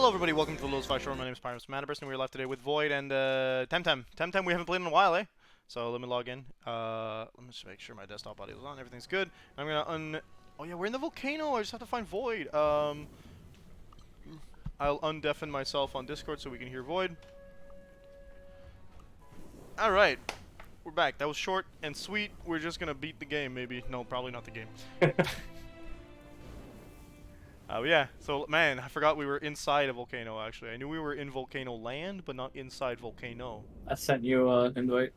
Hello everybody, welcome to the Lowest 5 Show. My name is Pyramus Manaperson, and we're left today with Void and Temtem. Temtem we haven't played in a while, eh? So let me log in. Let me just make sure my desktop audio is on, everything's good. I'm gonna oh yeah, we're in the Volcano, I just have to find Void. I'll undeafen myself on Discord so we can hear Void. Alright, we're back. That was short and sweet. We're just gonna beat the game, maybe. No, probably not the game. Yeah, so man, I forgot we were inside a volcano actually. I knew we were in Volcano Land, but not inside Volcano. I sent you an invite.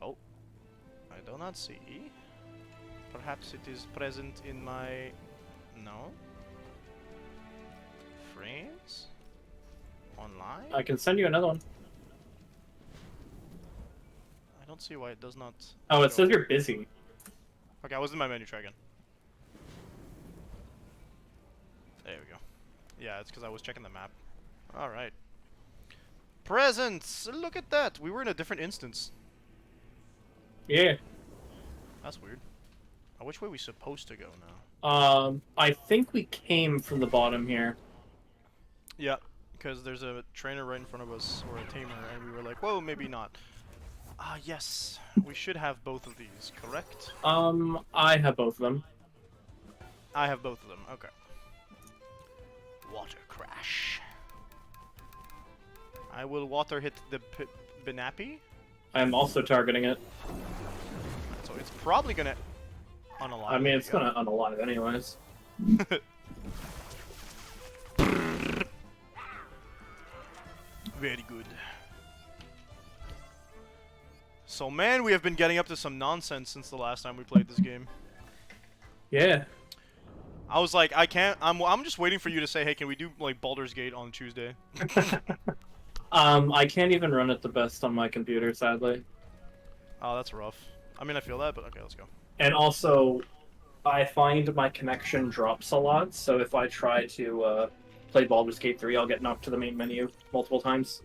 Oh, I do not see. Perhaps it is present in my... No? Frames? Online? I can send you another one. I don't see why it does not... Oh, it show. says you're busy. Okay, I was in my menu, try again. There we go. Yeah, it's because I was checking the map. Alright. Presents! Look at that! We were in a different instance. Yeah. That's weird. Which way are we supposed to go now? I think we came from the bottom here. Yeah, because there's a trainer right in front of us, or a tamer, and we were like, whoa, maybe not. Ah, yes. We should have both of these, correct? I have both of them. I have both of them, okay. Water crash. I will water hit the Binapi. I'm also targeting it. So it's probably gonna unalive. I mean, it's gonna unalive anyways. Very good. So man, we have been getting up to some nonsense since the last time we played this game. Yeah. I was like, I can't. I'm just waiting for you to say, hey, can we do like Baldur's Gate on Tuesday? I can't even run it the best on my computer, sadly. Oh, that's rough. I mean, I feel that, but okay, let's go. And also, I find my connection drops a lot, so if I try to play Baldur's Gate 3, I'll get knocked to the main menu multiple times.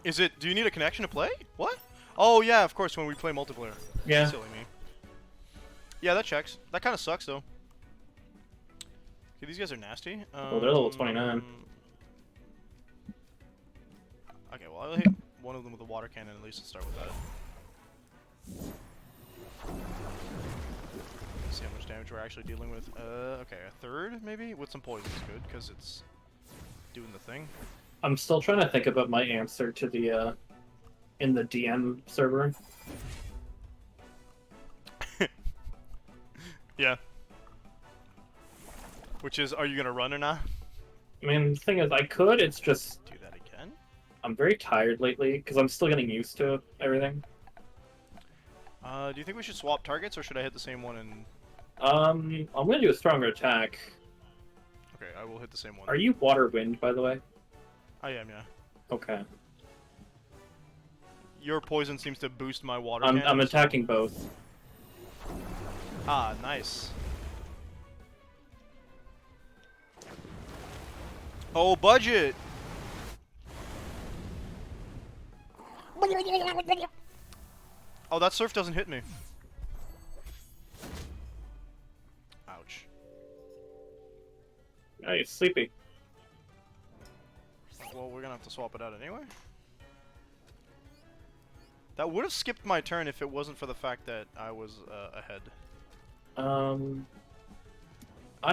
Is it? Do you need a connection to play? What? Oh yeah, of course when we play multiplayer. Yeah. Silly me. Yeah, that checks. That kind of sucks though. Okay, these guys are nasty. Well, they're level 29. Okay, well I'll hit one of them with a water cannon at least to start with that. See how much damage we're actually dealing with. Okay, a third maybe? With some poison is good, because it's doing the thing. I'm still trying to think about my answer to the, in the DM server. Yeah. Which is, are you gonna run or not? I mean, the thing is, I could, it's just... Do that again? I'm very tired lately, because I'm still getting used to everything. Do you think we should swap targets, or should I hit the same one and... I'm gonna do a stronger attack. Okay, I will hit the same one. Are you water wind, by the way? I am, yeah. Okay. Your poison seems to boost my water I'm cannons. attacking both. Ah, nice. Oh, budget! Oh, that surf doesn't hit me. Ouch. Oh, you're sleepy. Well, we're gonna have to swap it out anyway. That would have skipped my turn if it wasn't for the fact that I was ahead. I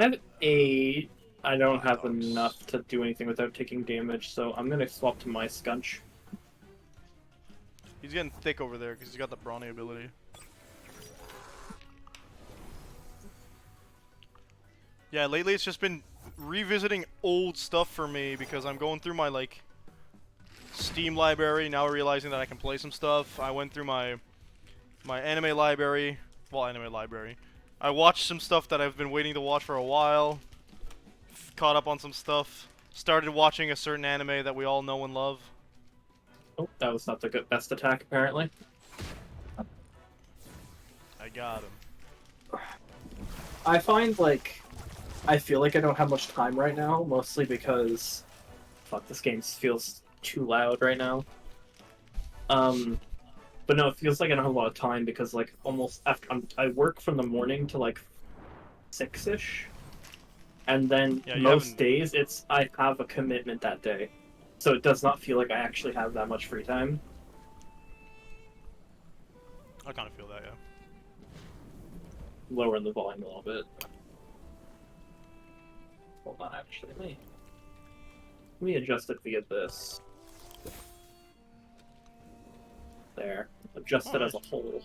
have a... I don't have enough to do anything without taking damage, so I'm gonna swap to my Scunch. He's getting thick over there because he's got the brawny ability. Yeah, lately it's just been revisiting old stuff for me because I'm going through my like Steam library now, realizing that I can play some stuff. I went through my anime library. Well, anime library. I watched some stuff that I've been waiting to watch for a while. Caught up on some stuff. Started watching a certain anime that we all know and love. Oh, that was not the best attack, apparently. I got him. I find, like... I feel like I don't have much time right now, mostly because... Fuck, this game feels too loud right now. But no, it feels like I don't have a lot of time because, like, almost after... I work from the morning to, like, 6-ish. And then Yeah, you most haven't- days I have a commitment that day, so it does not feel like I actually have that much free time. I kind of feel that, yeah. Lowering the volume a little bit. Hold on, actually, let me adjust it via this. There, adjust it as a whole.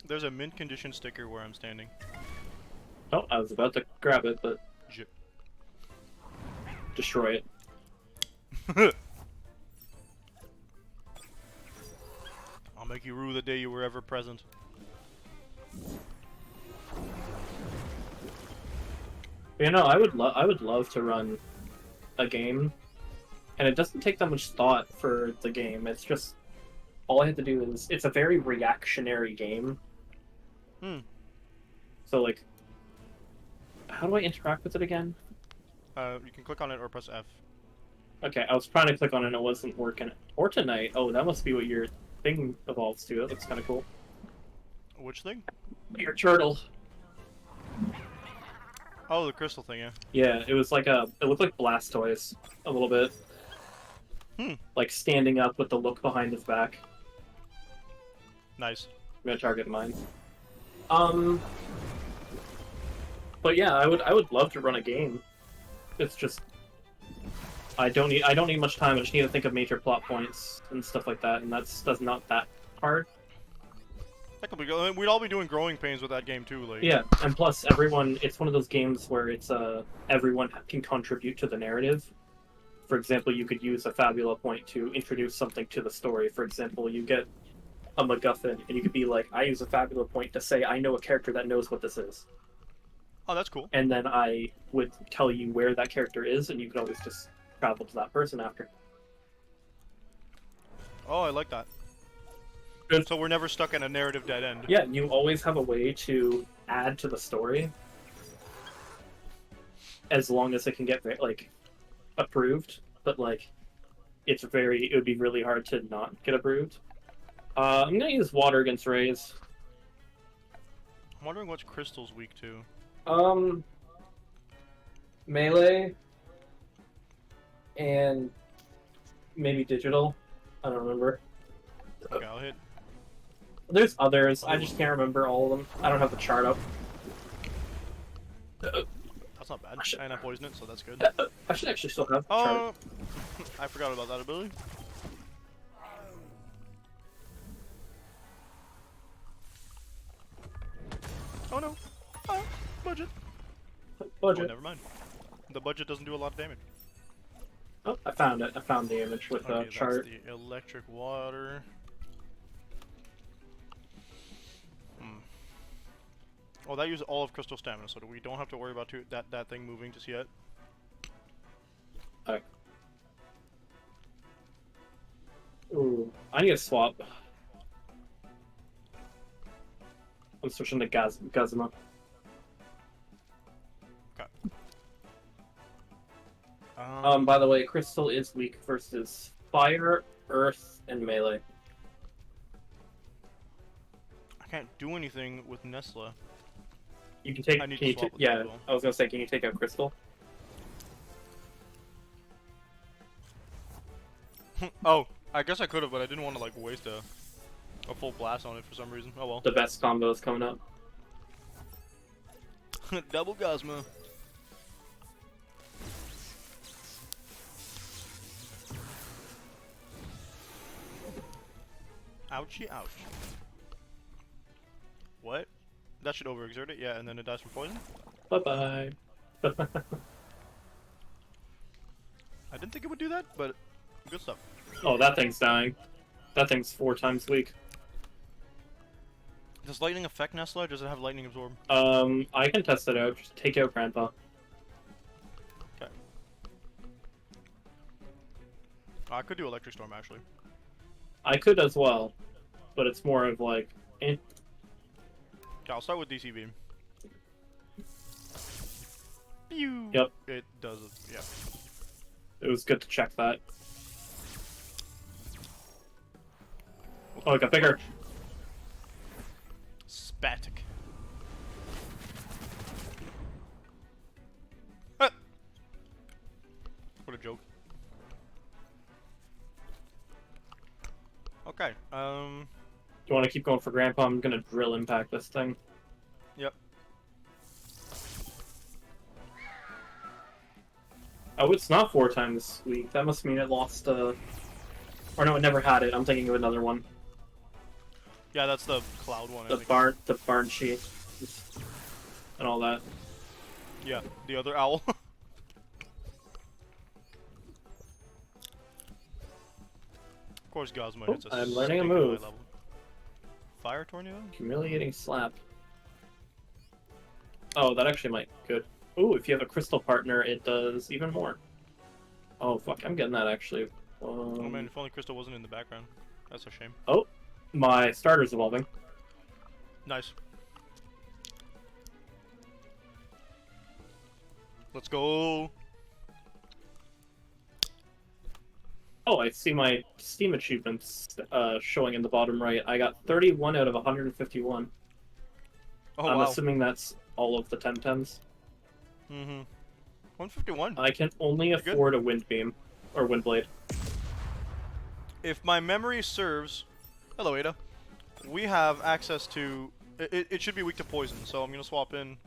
There's a mint condition sticker where I'm standing. Oh, I was about to grab it, but J- destroy it. I'll make you rue the day you were ever present. You know, I would love to run a game, and it doesn't take that much thought for the game. It's just all I have to do is it's a very reactionary game. Hmm. So like, how do I interact with it again? You can click on it or press F. Okay, I was trying to click on it and it wasn't working. Or tonight. Oh, that must be what your thing evolves to. That looks kind of cool. Which thing? Your turtle. Oh, the crystal thing, yeah. Yeah, it was like it looked like Blastoise a little bit. Hmm. Like standing up with the look behind his back. Nice. I'm gonna target mine. But yeah, I would love to run a game. It's just I don't need much time. I just need to think of major plot points and stuff like that, and that's not that hard. That could be good. We'd all be doing growing pains with that game too, like. Yeah, and plus everyone, it's one of those games where it's everyone can contribute to the narrative. For example, you could use a Fabula point to introduce something to the story. For example, you get a MacGuffin, and you could be like, I use a Fabula point to say I know a character that knows what this is. Oh, that's cool. And then I would tell you where that character is, and you could always just travel to that person after. Oh, I like that. Good. So we're never stuck in a narrative dead end. Yeah, you always have a way to add to the story, as long as it can get like approved. But like, it would be really hard to not get approved. I'm gonna use water against rays. I'm wondering what's crystal's weak to. Melee and maybe digital. I don't remember. Okay, I'll hit. There's others. I just can't remember all of them. I don't have the chart up. That's not bad. And I poison it, so that's good. I should actually still have the chart. Oh, I forgot about that ability. Oh no. Oh, budget. Budget. Oh, never mind. The budget doesn't do a lot of damage. Oh, I found it. I found the image with the Okay, chart. that's the electric water. Oh, that uses all of crystal stamina, so we don't have to worry about that thing moving just yet. Alright. Ooh, I need a swap. I'm switching to Gazma. Okay. By the way, Crystal is weak versus Fire, Earth, and Melee. I can't do anything with Nesla. You can take. I need Can to you swap with yeah, Crystal. I was gonna say, can you take out Crystal? Oh, I guess I could have, but I didn't want to like waste a full blast on it for some reason. Oh well. The best combo is coming up. Double Gosma. Ouchie, ouch. What? That should overexert it, yeah, and then it dies from poison? Bye bye. I didn't think it would do that, but good stuff. Oh, that thing's dying. That thing's 4 times weak. Does lightning affect Nesla, or does it have lightning absorb? I can test it out. Just take out Grandpa. Okay. I could do Electric Storm, actually. I could as well, but it's more of like, Okay, I'll start with DC Beam. Pew! Yep. It does it, yeah. it was good to check that. Oh, it got bigger. Spatic. You want to keep going for Grandpa? I'm gonna drill impact this thing. Yep. Oh, it's not 4 times this week. That must mean it lost, or no, it never had it. I'm thinking of another one. Yeah, that's the cloud one. I The think. barn sheet. And all that. Yeah, the other owl. Of course, Gosma Oh, hits a I'm learning a stinking high move. level. Fire tornado? Humiliating slap. Oh, that actually might be good. Ooh, if you have a crystal partner, it does even more. Oh, fuck, I'm getting that, actually. Oh man, if only Crystal wasn't in the background. That's a shame. Oh, my starter's evolving. Nice. Let's go. Oh, I see my Steam achievements showing in the bottom right. I got 31 out of 151. Oh I'm wow. assuming that's all of the Temtems. Mm-hmm. 151. I can only Pretty good. afford a Wind Beam. Or Wind Blade. If my memory serves, hello Ada, we have access to, it should be weak to poison, so I'm going to swap in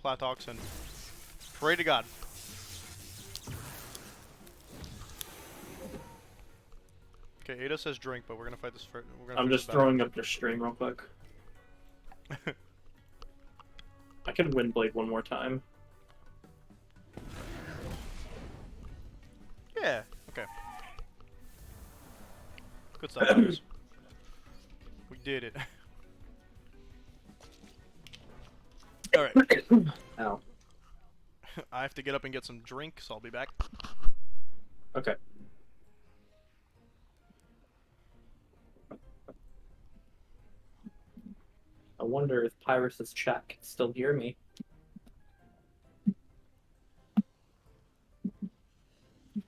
Platox and pray to God. Okay, Ada says drink, but we're going to fight this first. I'm just throwing up your stream real quick. I can Wind Blade one more time. Yeah, okay. Good stuff, guys. We did it. Alright. Ow. I have to get up and get some drink, so I'll be back. Okay. I wonder if Pyrus's chat can still hear me.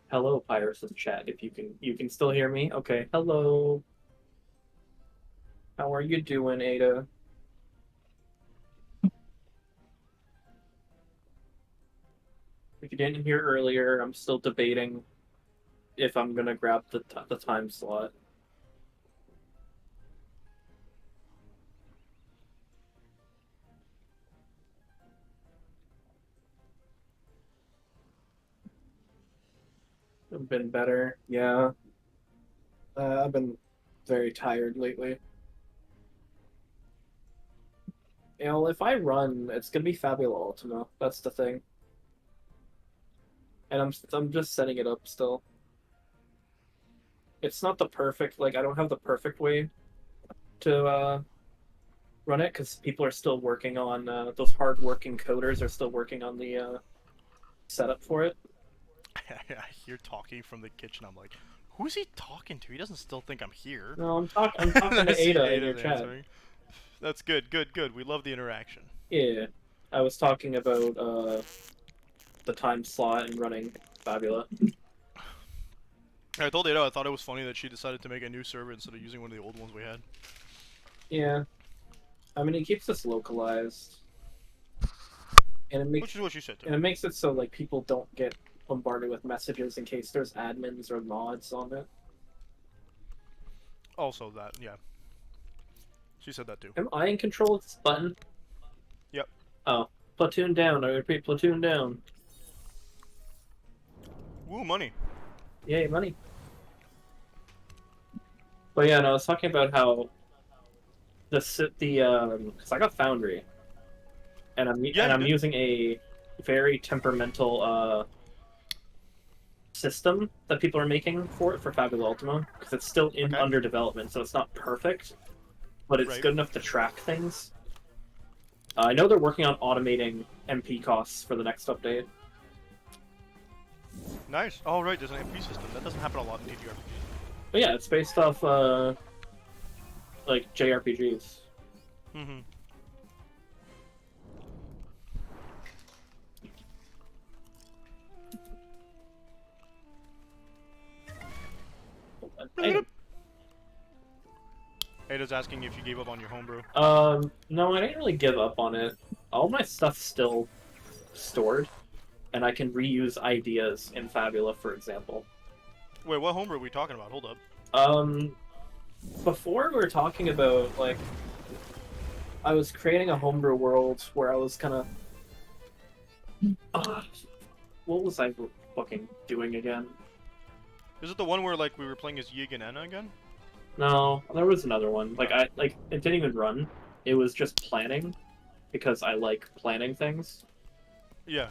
Hello, Pyrus's chat. If you can still hear me. Okay. Hello. How are you doing, Ada? If you didn't hear earlier, I'm still debating if I'm gonna grab the time slot. I've been better, yeah. I've been very tired lately. You know, if I run, it's gonna be Fabula Ultima. That's the thing. And I'm just setting it up still. It's not the perfect, like, I don't have the perfect way to run it because people are still working on those hard-working coders are still working on the setup for it. I hear talking from the kitchen. I'm like, who's he talking to? He doesn't still think I'm here. No, I'm talking to Ada in your chat. Answering. That's good, good, good. We love the interaction. Yeah, I was talking about the time slot and running Fabula. I told Ada I thought it was funny that she decided to make a new server instead of using one of the old ones we had. Yeah, I mean, it keeps us localized, and it makes Which is what she said too. and it makes it so like people don't get bombarded with messages in case there's admins or mods on it. Also that, yeah. She said that too. Am I in control of this button? Yep. Oh, platoon down. I repeat, platoon down. Woo, money. Yay, money. But yeah, no, I was talking about how because I got Foundry, and I'm using a very temperamental system that people are making for it for Fabula Ultima because it's still under development, so it's not perfect, but it's good enough to track things. I know they're working on automating MP costs for the next update. Nice. Oh right, there's an MP system. That doesn't happen a lot in TTRPGs. But yeah, it's based off like JRPGs. Mm-hmm. Hey. Ada's asking if you gave up on your homebrew. No, I didn't really give up on it. All my stuff's still stored, and I can reuse ideas in Fabula, for example. Wait, what homebrew are we talking about? Hold up. before we were talking about like I was creating a homebrew world where I was kind of what was I fucking doing again? Is it the one where like we were playing as Yig and Anna again? No, there was another one. Like it didn't even run. It was just planning because I like planning things. Yeah.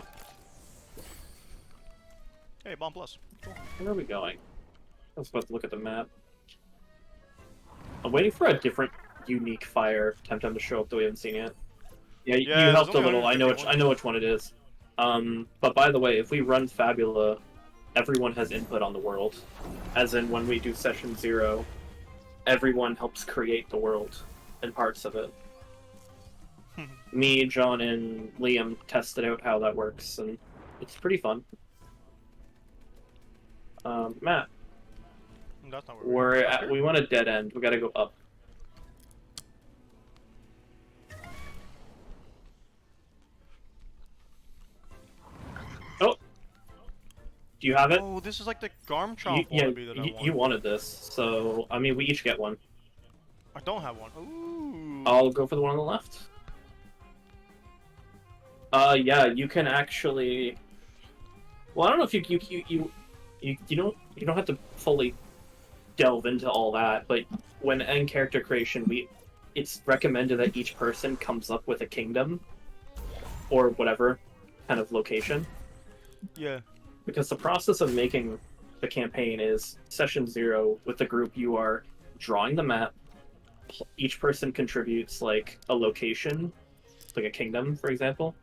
Hey, bomb plus. Cool. Where are we going? I was about to look at the map. I'm waiting for a different, unique fire Temtem to show up that we haven't seen yet. Yeah, Yeah, you there's helped a only little. I know which one it is. But by the way, if we run Fabula, everyone has input on the world. As in, when we do session 0, everyone helps create the world and parts of it. Me, John, and Liam tested out how that works, and it's pretty fun. Matt, That's not where we want a dead end. We gotta go up. Oh! Do you have it? Oh, this is like the Garmchomp wannabe that I want. You wanted this, so, I mean, we each get one. I don't have one. Ooh. I'll go for the one on the left. Yeah, you can actually... Well, I don't know if you don't have to fully delve into all that, but when in character creation, it's recommended that each person comes up with a kingdom or whatever kind of location. Yeah. Because the process of making the campaign is session 0 with the group. You are drawing the map. Each person contributes like a location, like a kingdom, for example.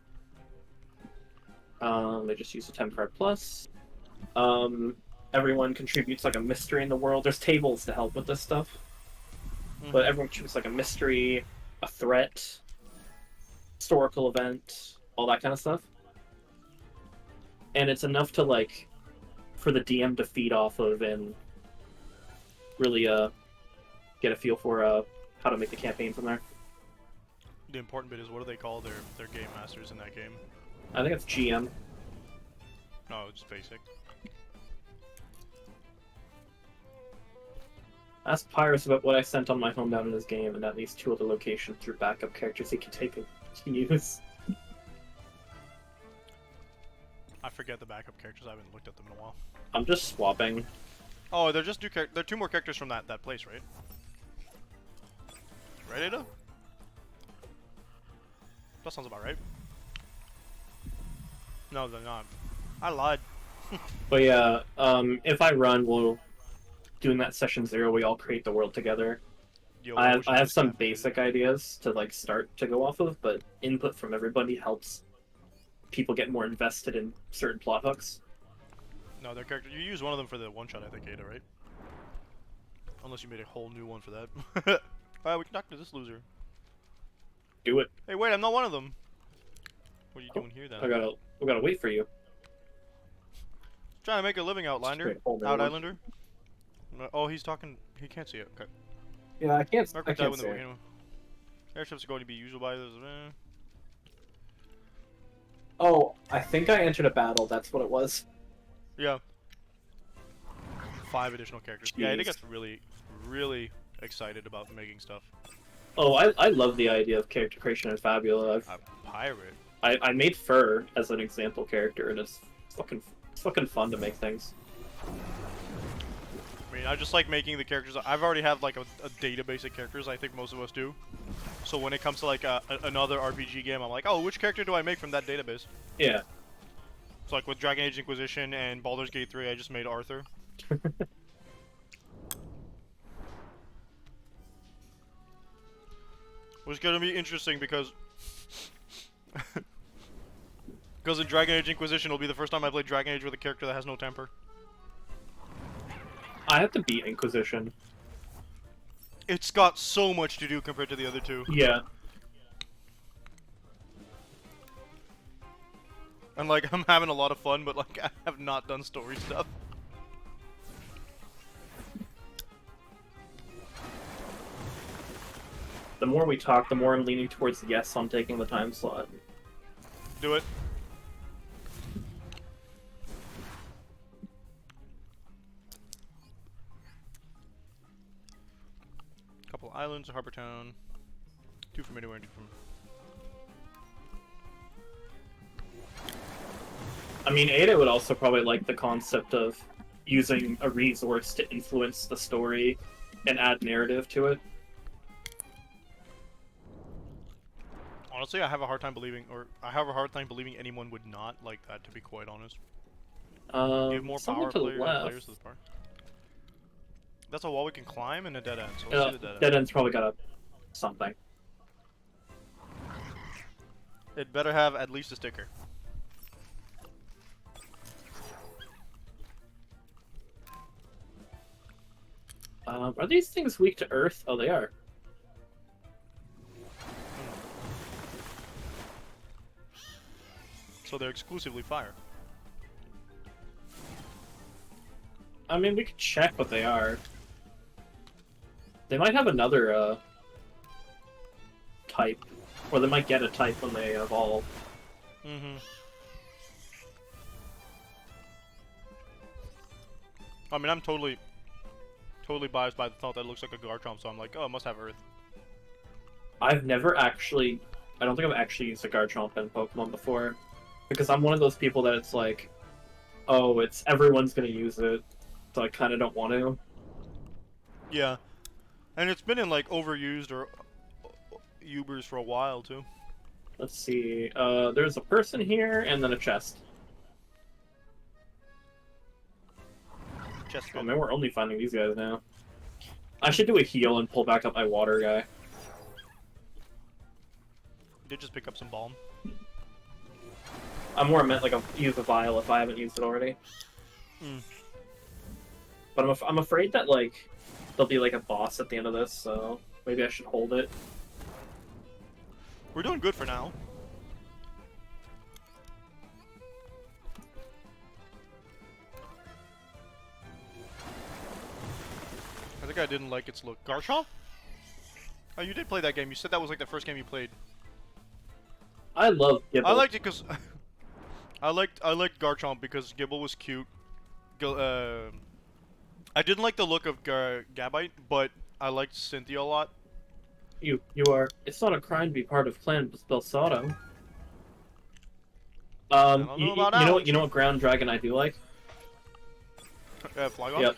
They just use a temp card plus. Everyone contributes like a mystery in the world. There's tables to help with this stuff. But everyone contributes like a mystery, a threat, historical event, all that kind of stuff. And it's enough to like for the DM to feed off of and really get a feel for how to make the campaign from there. The important bit is, what do they call their game masters in that game? I think it's GM. No, it's basic. Ask Pyrus about what I sent on my home down in this game, and at least 2 other locations through backup characters he can take and use. I forget the backup characters. I haven't looked at them in a while. I'm just swapping. Oh, they're just they're 2 more characters from that place, right? Right, Ada? That sounds about right. No, they're not. I lied. But yeah, if I run, we'll doing that session 0. We all create the world together. Yo, I have some basic ideas to like start to go off of, but input from everybody helps people get more invested in certain plot hooks. No, their character. You use one of them for the one shot, I think, Ada, right? Unless you made a whole new one for that. Alright, we can talk to this loser. Do it. Hey, wait, I'm not one of them. What are you doing here then? We gotta wait for you. Trying to make a living, Outlander. Islander. Oh, he's talking. He can't see it. Okay. Yeah, I can't. Mark I that can't with the say. volcano. Airships are going to be usable by those. Oh, I think I entered a battle. That's what it was. Yeah. 5 additional characters. Jeez. Yeah, I think that's really, really excited about making stuff. Oh, I love the idea of character creation in Fabula. A pirate. I made Fur as an example character, and it's fucking fun to make things. I mean, I just like making the characters. I've already have like a database of characters. I think most of us do. So when it comes to like another RPG game, I'm like, oh, which character do I make from that database? Yeah. So like with Dragon Age Inquisition and Baldur's Gate 3, I just made Arthur. Which is gonna be interesting because in Dragon Age Inquisition it'll be the first time I play Dragon Age with a character that has no temper. I have to beat Inquisition. It's got so much to do compared to the other 2. Yeah. And like I'm having a lot of fun, but like I have not done story stuff. The more we talk, the more I'm leaning towards yes on taking the time slot. Do it. islands, harbor town. 2 from anywhere, 2 from. I mean, Ada would also probably like the concept of using a resource to influence the story and add narrative to it. Honestly, I have a hard time believing anyone would not like that. To be quite honest, give more Something power to the players left. to the party. That's a wall we can climb and a dead end. So let's see the dead end. Dead end's probably got a something. It better have at least a sticker. Are these things weak to earth? Oh, they are. So they're exclusively fire. I mean, we could check what they are. They might have another type, or they might get a type when they evolve. Mm-hmm. I mean, I'm totally biased by the thought that it looks like a Garchomp, so I'm like, oh, it must have Earth. I've never actually... I don't think I've actually used a Garchomp in Pokemon before. Because I'm one of those people that it's like, oh, it's everyone's gonna use it, so I kind of don't want to. Yeah. And it's been in, like, overused or Ubers for a while, too. Let's see. There's a person here, and then a chest. Chest Oh man, we're only finding these guys now. I should do a heal and pull back up my water guy. Did just pick up some balm. I more meant like use a vial if I haven't used it already. But I'm afraid that like there'll be like a boss at the end of this, so maybe I should hold it. We're doing good for now. I think I didn't like its look. Garchomp? Oh, you did play that game. You said that was like the first game you played. I love Gibble. I liked it because I liked Garchomp because Gibble was cute. I didn't like the look of Gabite, but I liked Cynthia a lot. You are. It's not a crime to be part of Clan Belsado. You know what ground dragon I do like? Flygon? Yep.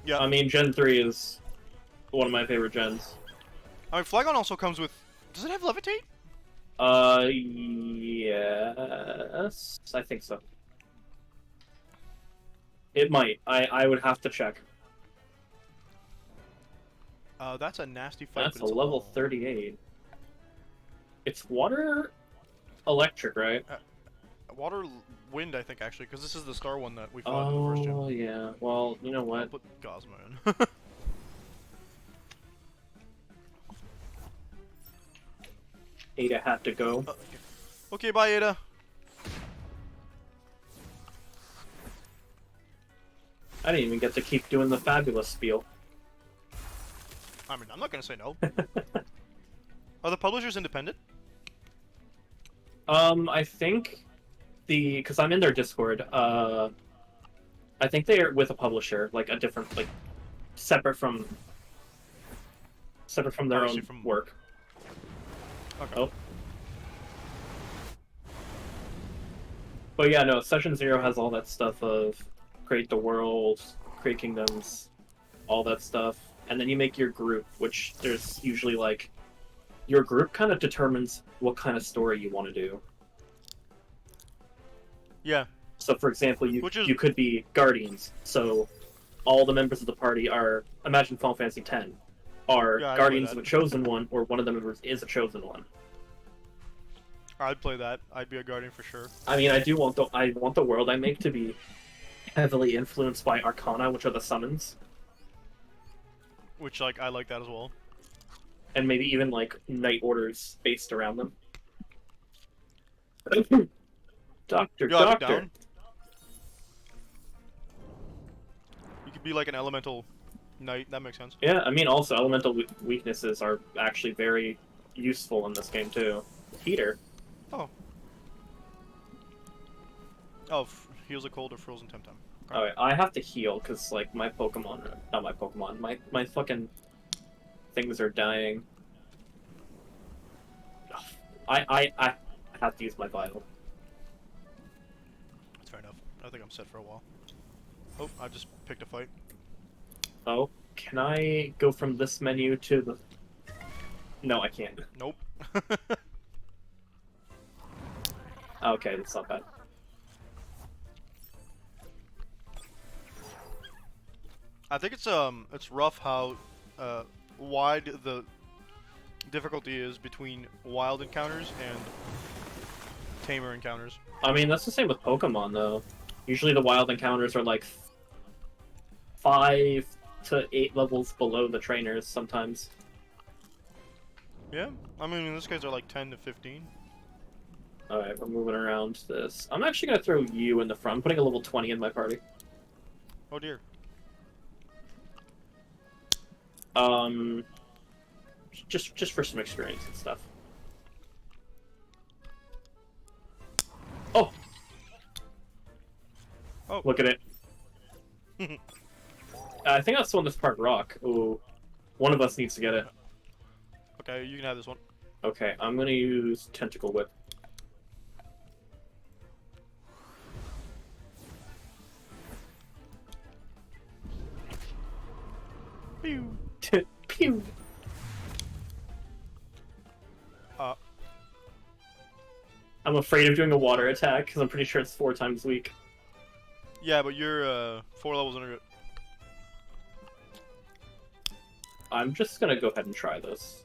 Yeah. I mean, Gen 3 is one of my favorite gens. I mean, Flygon also comes with. Does it have Levitate? Yes, I think so. It might. I would have to check. That's a nasty fight. That's but a it's level ball. 38. It's water, electric, right? Water, wind, I think actually, because this is the star one that we fought in the first gen. Oh yeah. Well, you know I'll what? put Gosma in. Ada had to go. Okay, bye, Ada. I didn't even get to keep doing the fabulous spiel. I mean, I'm not gonna say no. Are the publishers independent? I think because I'm in their Discord. I think they are with a publisher, like a different, like separate from their Obviously own from- work. Okay. Oh. But yeah, no, Session 0 has all that stuff of create the world, create kingdoms, all that stuff. And then you make your group, which there's usually like... Your group kind of determines what kind of story you want to do. Yeah. So for example, you could be Guardians. So all the members of the party are, imagine Final Fantasy X, are Guardians of a Chosen One, or one of the members is a Chosen One. I'd play that. I'd be a Guardian for sure. I mean, I want the world I make to be heavily influenced by Arcana, which are the summons. Which, like, I like that as well. And maybe even, like, Night Orders based around them. Doctor. Down. You could be like an elemental knight. That makes sense. Yeah, I mean, also, elemental weaknesses are actually very useful in this game, too. Heater. Oh. Oh, heals a cold or frozen Temtem. Okay. Oh, I have to heal, because, like, my Pokemon... Not my Pokemon. My fucking things are dying. I have to use my vital. That's fair enough. I think I'm set for a while. Oh, I just picked a fight. Oh, can I go from this menu to the... No, I can't. Nope. Okay, that's not bad. I think it's rough how wide the difficulty is between wild encounters and tamer encounters. I mean, that's the same with Pokemon, though. Usually the wild encounters are like 5 to 8 levels below the trainers sometimes. Yeah, I mean in this case they're like 10 to 15. Alright, we're moving around this. I'm actually gonna throw you in the front. I'm putting a level 20 in my party. Oh dear. Just for some experience and stuff. Oh! Oh. Look at it. I think that's the one that's part rock. Ooh. One of us needs to get it. Okay, you can have this one. Okay, I'm gonna use Tentacle Whip. Pew. Pew! I'm afraid of doing a water attack, because I'm pretty sure it's 4 times weak. Yeah, but you're 4 levels under it. I'm just gonna go ahead and try this.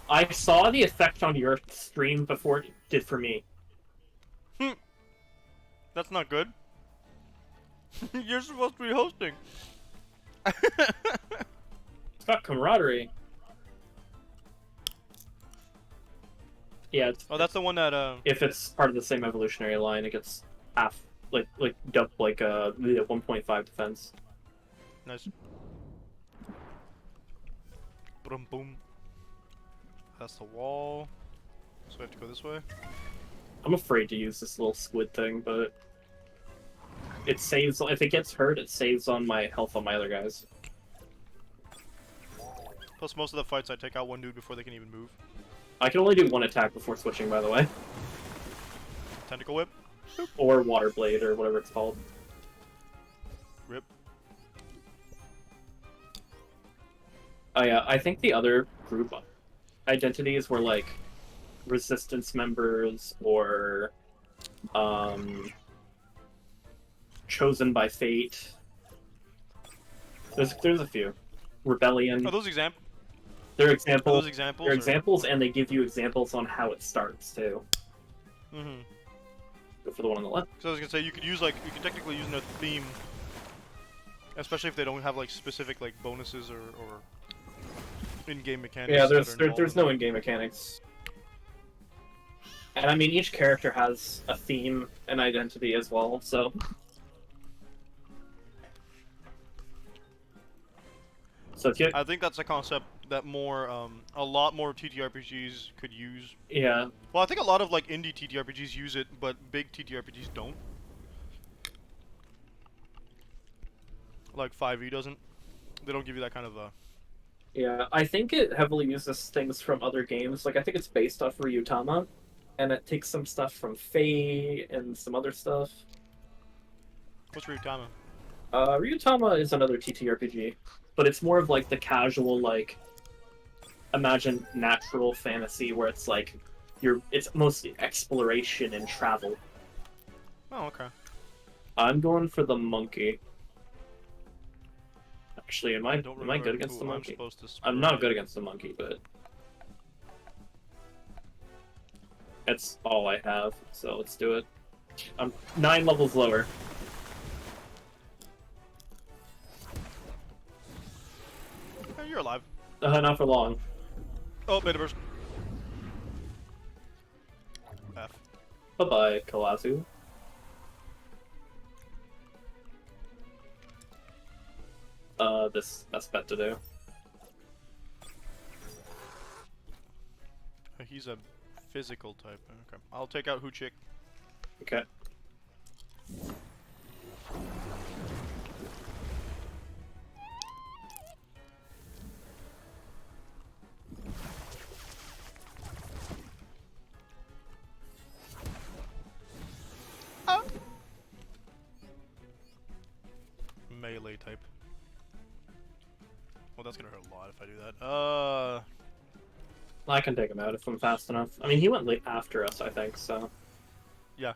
I saw the effect on your stream before it did for me. That's not good. You're supposed to be hosting. It's got camaraderie. Yeah, Oh, that's the one that if it's part of the same evolutionary line, it gets half, like double, like the 1.5 defense. nice. Boom, boom. That's the wall. So we have to go this way. I'm afraid to use this little squid thing, but it saves. If it gets hurt, it saves on my health on my other guys. Plus, most of the fights I take out one dude before they can even move. I can only do 1 attack before switching, by the way. Tentacle whip. Or water blade, or whatever it's called. Rip. Oh yeah, I think the other group identities were like resistance members or chosen by fate. There's a few. Rebellion. Are those examples? They're examples. Those examples? They're or- examples, and they give you examples on how it starts too. Mhm. Go for the one on the left. So I was gonna say you could technically use a theme, especially if they don't have like specific like bonuses or in-game mechanics. Yeah, that are involved there's in no it. in-game mechanics. And I mean, each character has a theme and identity as well, so. So if you, I think that's a concept that a lot more TTRPGs could use. yeah, Well, I think a lot of like indie TTRPGs use it, but big TTRPGs don't. Like 5e doesn't. They don't give you that kind of yeah, I think it heavily uses things from other games. Like I think it's based off Ryutama, and it takes some stuff from Fate and some other stuff. What's Ryutama? Ryutama is another TTRPG, but it's more of like the casual, like, imagine natural fantasy where it's like it's mostly exploration and travel. Oh, okay. I'm going for the monkey. Actually, am I don't am I remember good against who the I'm monkey? supposed to I'm not spray. good against the monkey, but that's all I have. So let's do it. I'm 9 levels lower. Hey, you're alive. Not for long. Oh, beta burst. F. Bye bye, Kalazu. That's bet to do. He's a physical type. Okay. I'll take out Hoochik. Okay. Well, that's gonna hurt a lot if I do that. I can take him out if I'm fast enough. I mean, he went late after us, I think, so... Yeah.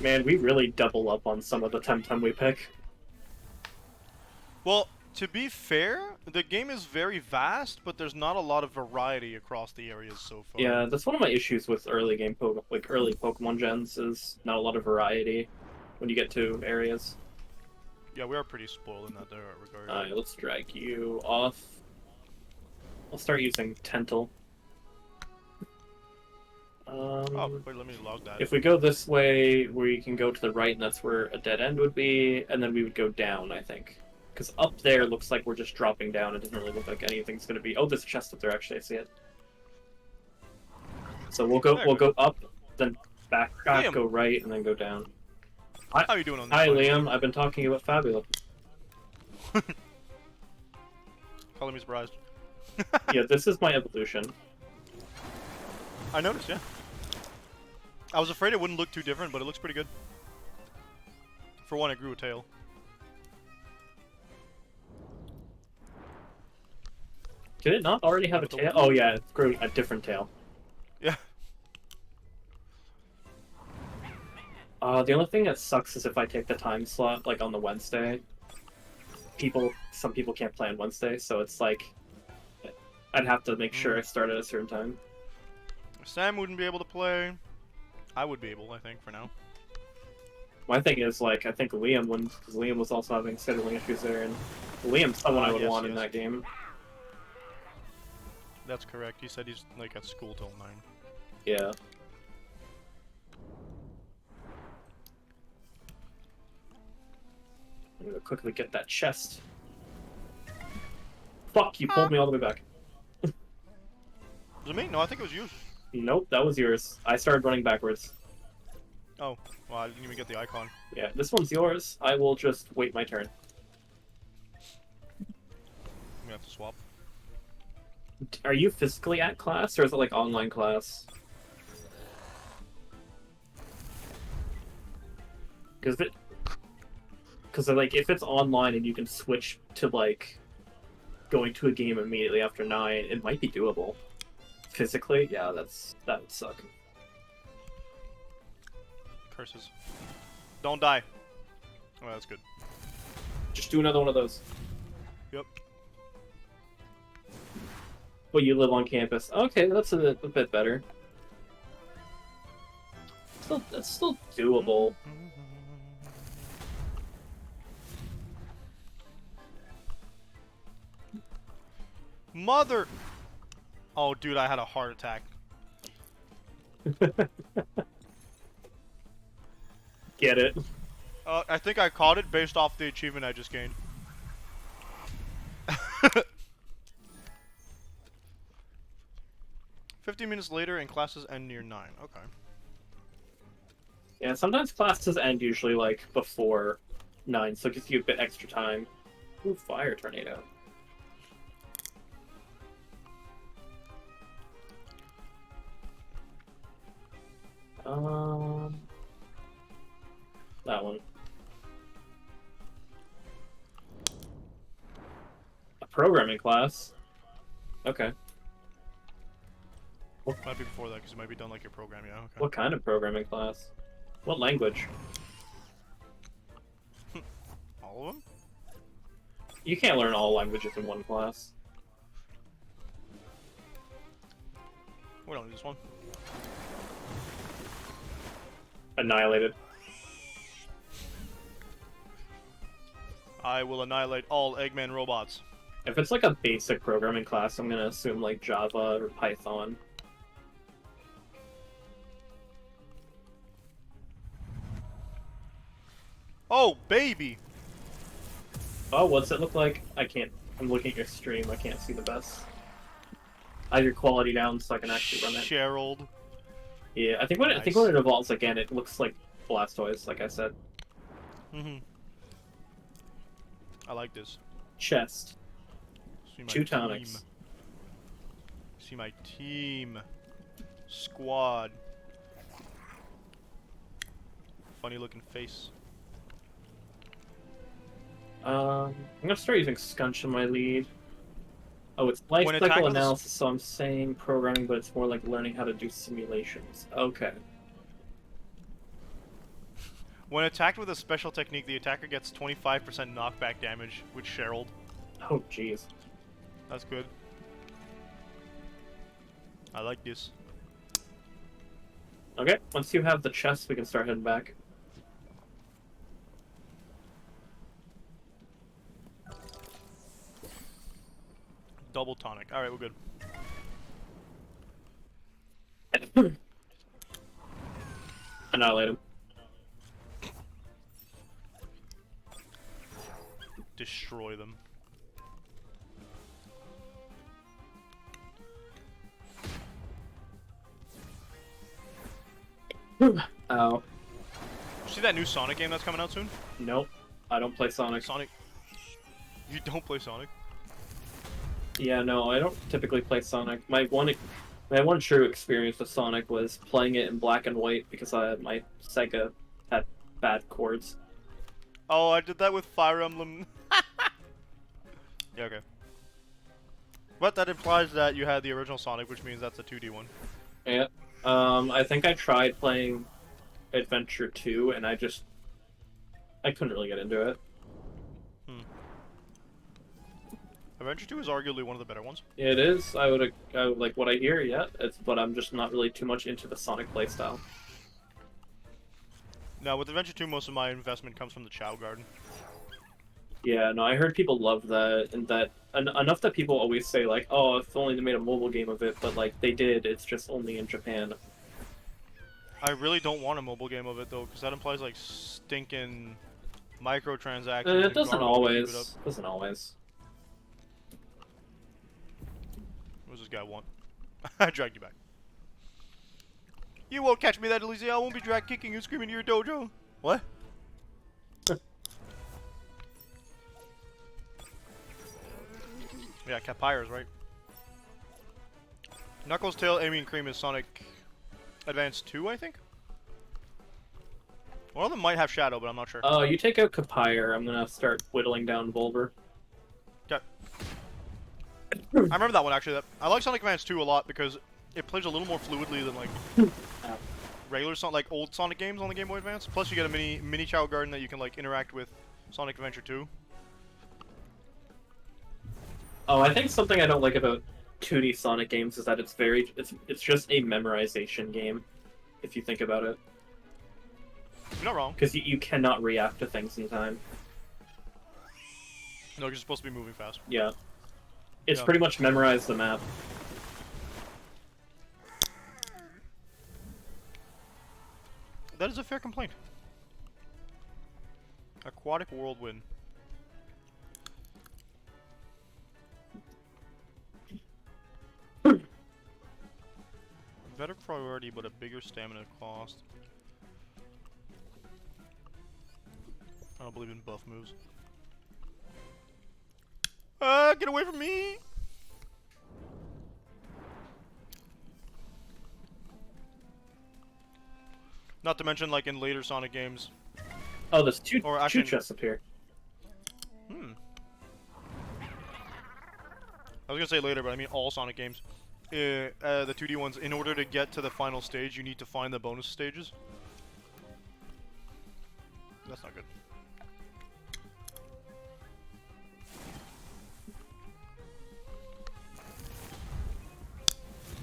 Man, we really double up on some of the Temtem we pick. Well, to be fair, the game is very vast, but there's not a lot of variety across the areas so far. Yeah, that's one of my issues with early game early Pokemon gens is not a lot of variety when you get to areas. Yeah, we are pretty spoiled in that regard. Alright, let's drag you off. I'll start using Tental. Oh, wait, let me log that. If we go this way, we can go to the right, and that's where a dead end would be, and then we would go down, I think. Because up there looks like we're just dropping down. It doesn't really look like anything's going to be... Oh, there's a chest up there, actually. I see it. So we'll go up, then back, go right, and then go down. How are you doing on this? Hi, Liam. I've been talking about Fabula. Calling me surprised. Yeah, this is my evolution. I noticed, yeah. I was afraid it wouldn't look too different, but it looks pretty good. For one, it grew a tail. Did it not already have a tail? Oh yeah, it grew a different tail. Yeah. The only thing that sucks is if I take the time slot, like on the Wednesday. Some people can't play on Wednesday, so it's like... I'd have to make sure I start at a certain time. Sam wouldn't be able to play. I would be able, I think, for now. My thing is, like, I think Liam wouldn't, because Liam was also having scheduling issues there, and Liam's someone I would want in that game. That's correct. He said he's, like, at school till 9. Yeah. I'm gonna quickly get that chest. Fuck, you pulled me all the way back. Was it me? No, I think it was you. Nope, that was yours. I started running backwards. Oh, well, I didn't even get the icon. Yeah, this one's yours. I will just wait my turn. I'm gonna have to swap. Are you physically at class, or is it like online class? Because like if it's online and you can switch to like going to a game immediately after 9, it might be doable. Physically, yeah, that would suck. Curses. Don't die. Oh, that's good. Just do another one of those. Yep. Well, you live on campus. Okay, that's a bit better. That's still doable. Mother! Oh, dude, I had a heart attack. Get it? I think I caught it based off the achievement I just gained. 15 minutes later and classes end near 9. Okay. Yeah, sometimes classes end usually like before 9, so it gives you a bit extra time. Ooh, fire tornado. That one. A programming class. Okay. Might be before that because it might be done like your program, yeah. Okay. What kind of programming class? What language? All of them? You can't learn all languages in one class. We don't need this one. Annihilated. I will annihilate all Eggman robots. If it's like a basic programming class, I'm gonna assume like Java or Python. Oh, baby! Oh, what's it look like? I can't. I'm looking at your stream. I can't see the best. I have your quality down so I can actually run it. Gerald. Yeah, I think when it evolves again, it looks like Blastoise, like I said. Mm-hmm. I like this. Chest. See my Two tonics. team. See my team. Squad. funny looking face. I'm gonna start using Scunch in my lead. Oh, it's life When cycle attacked with a analysis, so I'm saying programming, but it's more like learning how to do simulations. Okay. When attacked with a special technique, the attacker gets 25% knockback damage with Sherald. Oh, jeez. That's good. I like this. Okay, once you have the chest, we can start heading back. Double tonic. Alright, we're good. Annihilate him. Destroy them. Ow. See that new Sonic game that's coming out soon? Nope. I don't play Sonic. Sonic. You don't play Sonic? Yeah, no, I don't typically play Sonic. My one true experience with Sonic was playing it in black and white because my Sega had bad chords. Oh, I did that with Fire Emblem. Yeah, okay. But that implies that you had the original Sonic, which means that's a 2D one. Yeah. I think I tried playing Adventure 2, and I couldn't really get into it. Adventure 2 is arguably one of the better ones. It is. I would like what I hear. Yeah, but I'm just not really too much into the Sonic playstyle. Now, with Adventure 2, most of my investment comes from the Chow Garden. Yeah, no, I heard people love that, and enough that people always say like, "Oh, if only they made a mobile game of it," but like they did. It's just only in Japan. I really don't want a mobile game of it though, because that implies like stinking microtransactions. It and doesn't garbage to keep it always. up. Doesn't always. What does this guy want? I dragged you back. You won't catch me that easy. I won't be drag kicking and screaming to your dojo. What? Yeah, Capyra's right. Knuckles, Tail, Amy, and Cream is Sonic Advance 2, I think? One of them might have Shadow, but I'm not sure. Oh, you take out Capyre, I'm gonna start whittling down Bulber. Okay. I remember that one actually. I like Sonic Advance 2 a lot because it plays a little more fluidly than like regular like old Sonic games on the Game Boy Advance. Plus, you get a mini Chow Garden that you can like interact with Sonic Adventure 2. Oh, I think something I don't like about 2D Sonic games is that it's just a memorization game, if you think about it. You're not wrong. Because you cannot react to things in time. No, you're supposed to be moving fast. Yeah. It's Yeah. pretty much memorize the map. That is a fair complaint. Aquatic Whirlwind. Better priority, but a bigger stamina cost. I don't believe in buff moves. Get away from me! Not to mention, like in later Sonic games. Oh, there's two chests up here. I was gonna say later, but I mean all Sonic games. The 2D ones, in order to get to the final stage, you need to find the bonus stages. That's not good.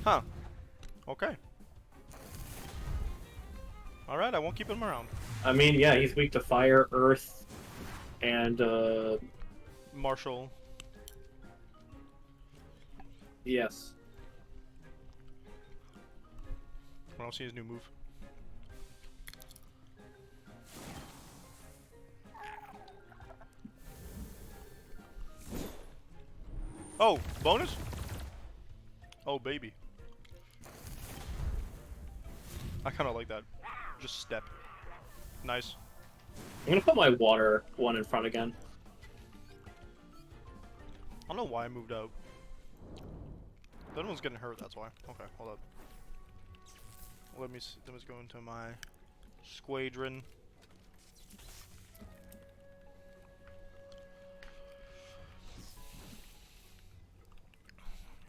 Huh. Okay. Alright, I won't keep him around. I mean, yeah, he's weak to fire, earth, and, Marshall. yes. I don't see his new move. Oh, bonus? Oh, baby. I kind of like that. Just step. Nice. I'm gonna put my water one in front again. I don't know why I moved out. The other one's getting hurt, that's why. Okay, hold up. Let me go into my squadron.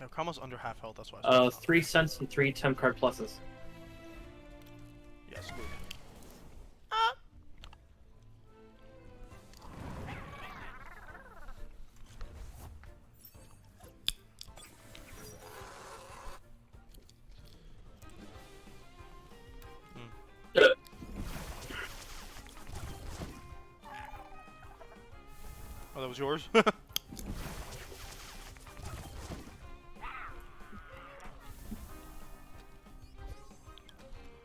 Yeah, Kama's under half health, that's why I said 3 cents and 3 temp card pluses. yes, good. Oh, that was yours?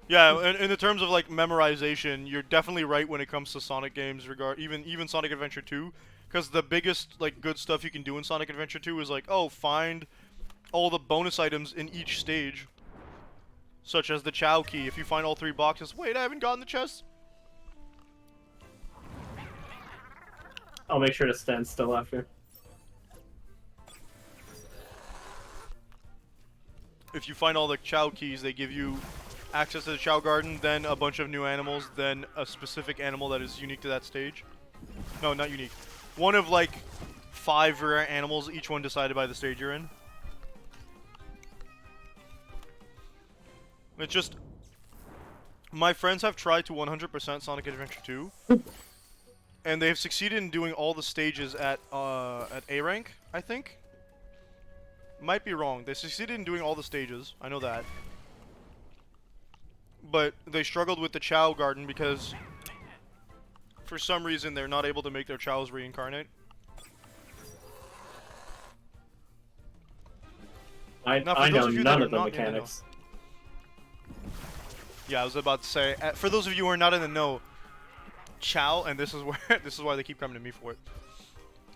Yeah, in the terms of like memorization, you're definitely right when it comes to Sonic games, even Sonic Adventure 2, because the biggest like good stuff you can do in Sonic Adventure 2 is like, oh, find all the bonus items in each stage, such as the Chow key. If you find all 3 boxes, wait, I haven't gotten the chest. I'll make sure to stand still after. If you find all the Chow keys, they give you access to the Chow Garden, then a bunch of new animals, then a specific animal that is unique to that stage. No, not unique. One of like 5 rare animals, each one decided by the stage you're in. It's just, my friends have tried to 100% Sonic Adventure 2, and they've succeeded in doing all the stages at A rank, I think. Might be wrong. They succeeded in doing all the stages. I know that. But they struggled with the Chow Garden because for some reason they're not able to make their Chows reincarnate. I know none of the mechanics. Yeah, I was about to say, for those of you who are not in the know, Chow, and this is where this is why they keep coming to me for it.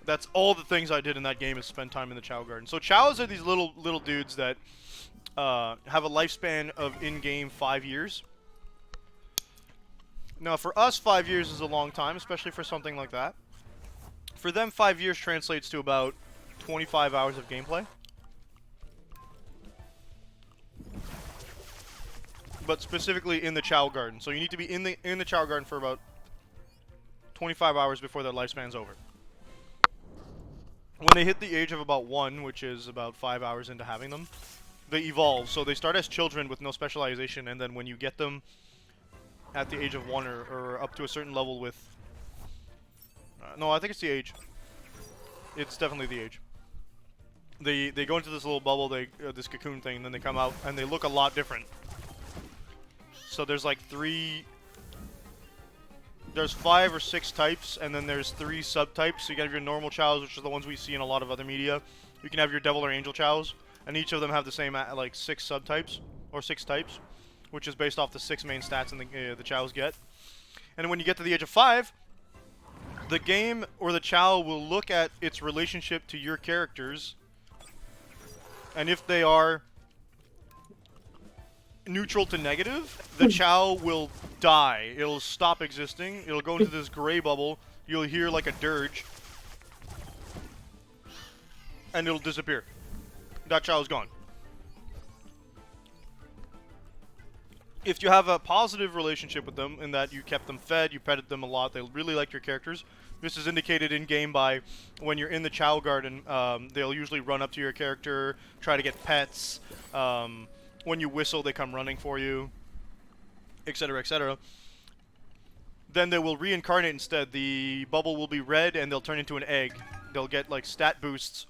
That's all the things I did in that game is spend time in the Chow Garden. So Chows are these little dudes that have a lifespan of in-game 5 years. Now, for us, 5 years is a long time, especially for something like that. For them, 5 years translates to about 25 hours of gameplay. But specifically in the Chow Garden. So you need to be in the Chow Garden for about 25 hours before their lifespan's over. When they hit the age of about 1, which is about 5 hours into having them, they evolve. So they start as children with no specialization, and then when you get them at the age of 1 or up to a certain level with... no, I think it's the age. It's definitely the age. They go into this little bubble, this cocoon thing, and then they come out, and they look a lot different. So there's like 5 or 6 types, and then there's 3 subtypes. So you can have your normal chows, which are the ones we see in a lot of other media. You can have your devil or angel chows, and each of them have the same like 6 subtypes or 6 types, which is based off the 6 main stats the chows get. And when you get to the age of 5, the game or the chow will look at its relationship to your characters, and if they are neutral to negative, the chow will die. It'll stop existing. It'll go into this gray bubble. You'll hear like a dirge, and it'll disappear. That chow is gone. If you have a positive relationship with them, in that you kept them fed, you petted them a lot, they really like your characters. This is indicated in-game by when you're in the Chow Garden, they'll usually run up to your character, try to get pets. When you whistle, they come running for you, etc., etc. Then they will reincarnate instead. The bubble will be red, and they'll turn into an egg. They'll get like stat boosts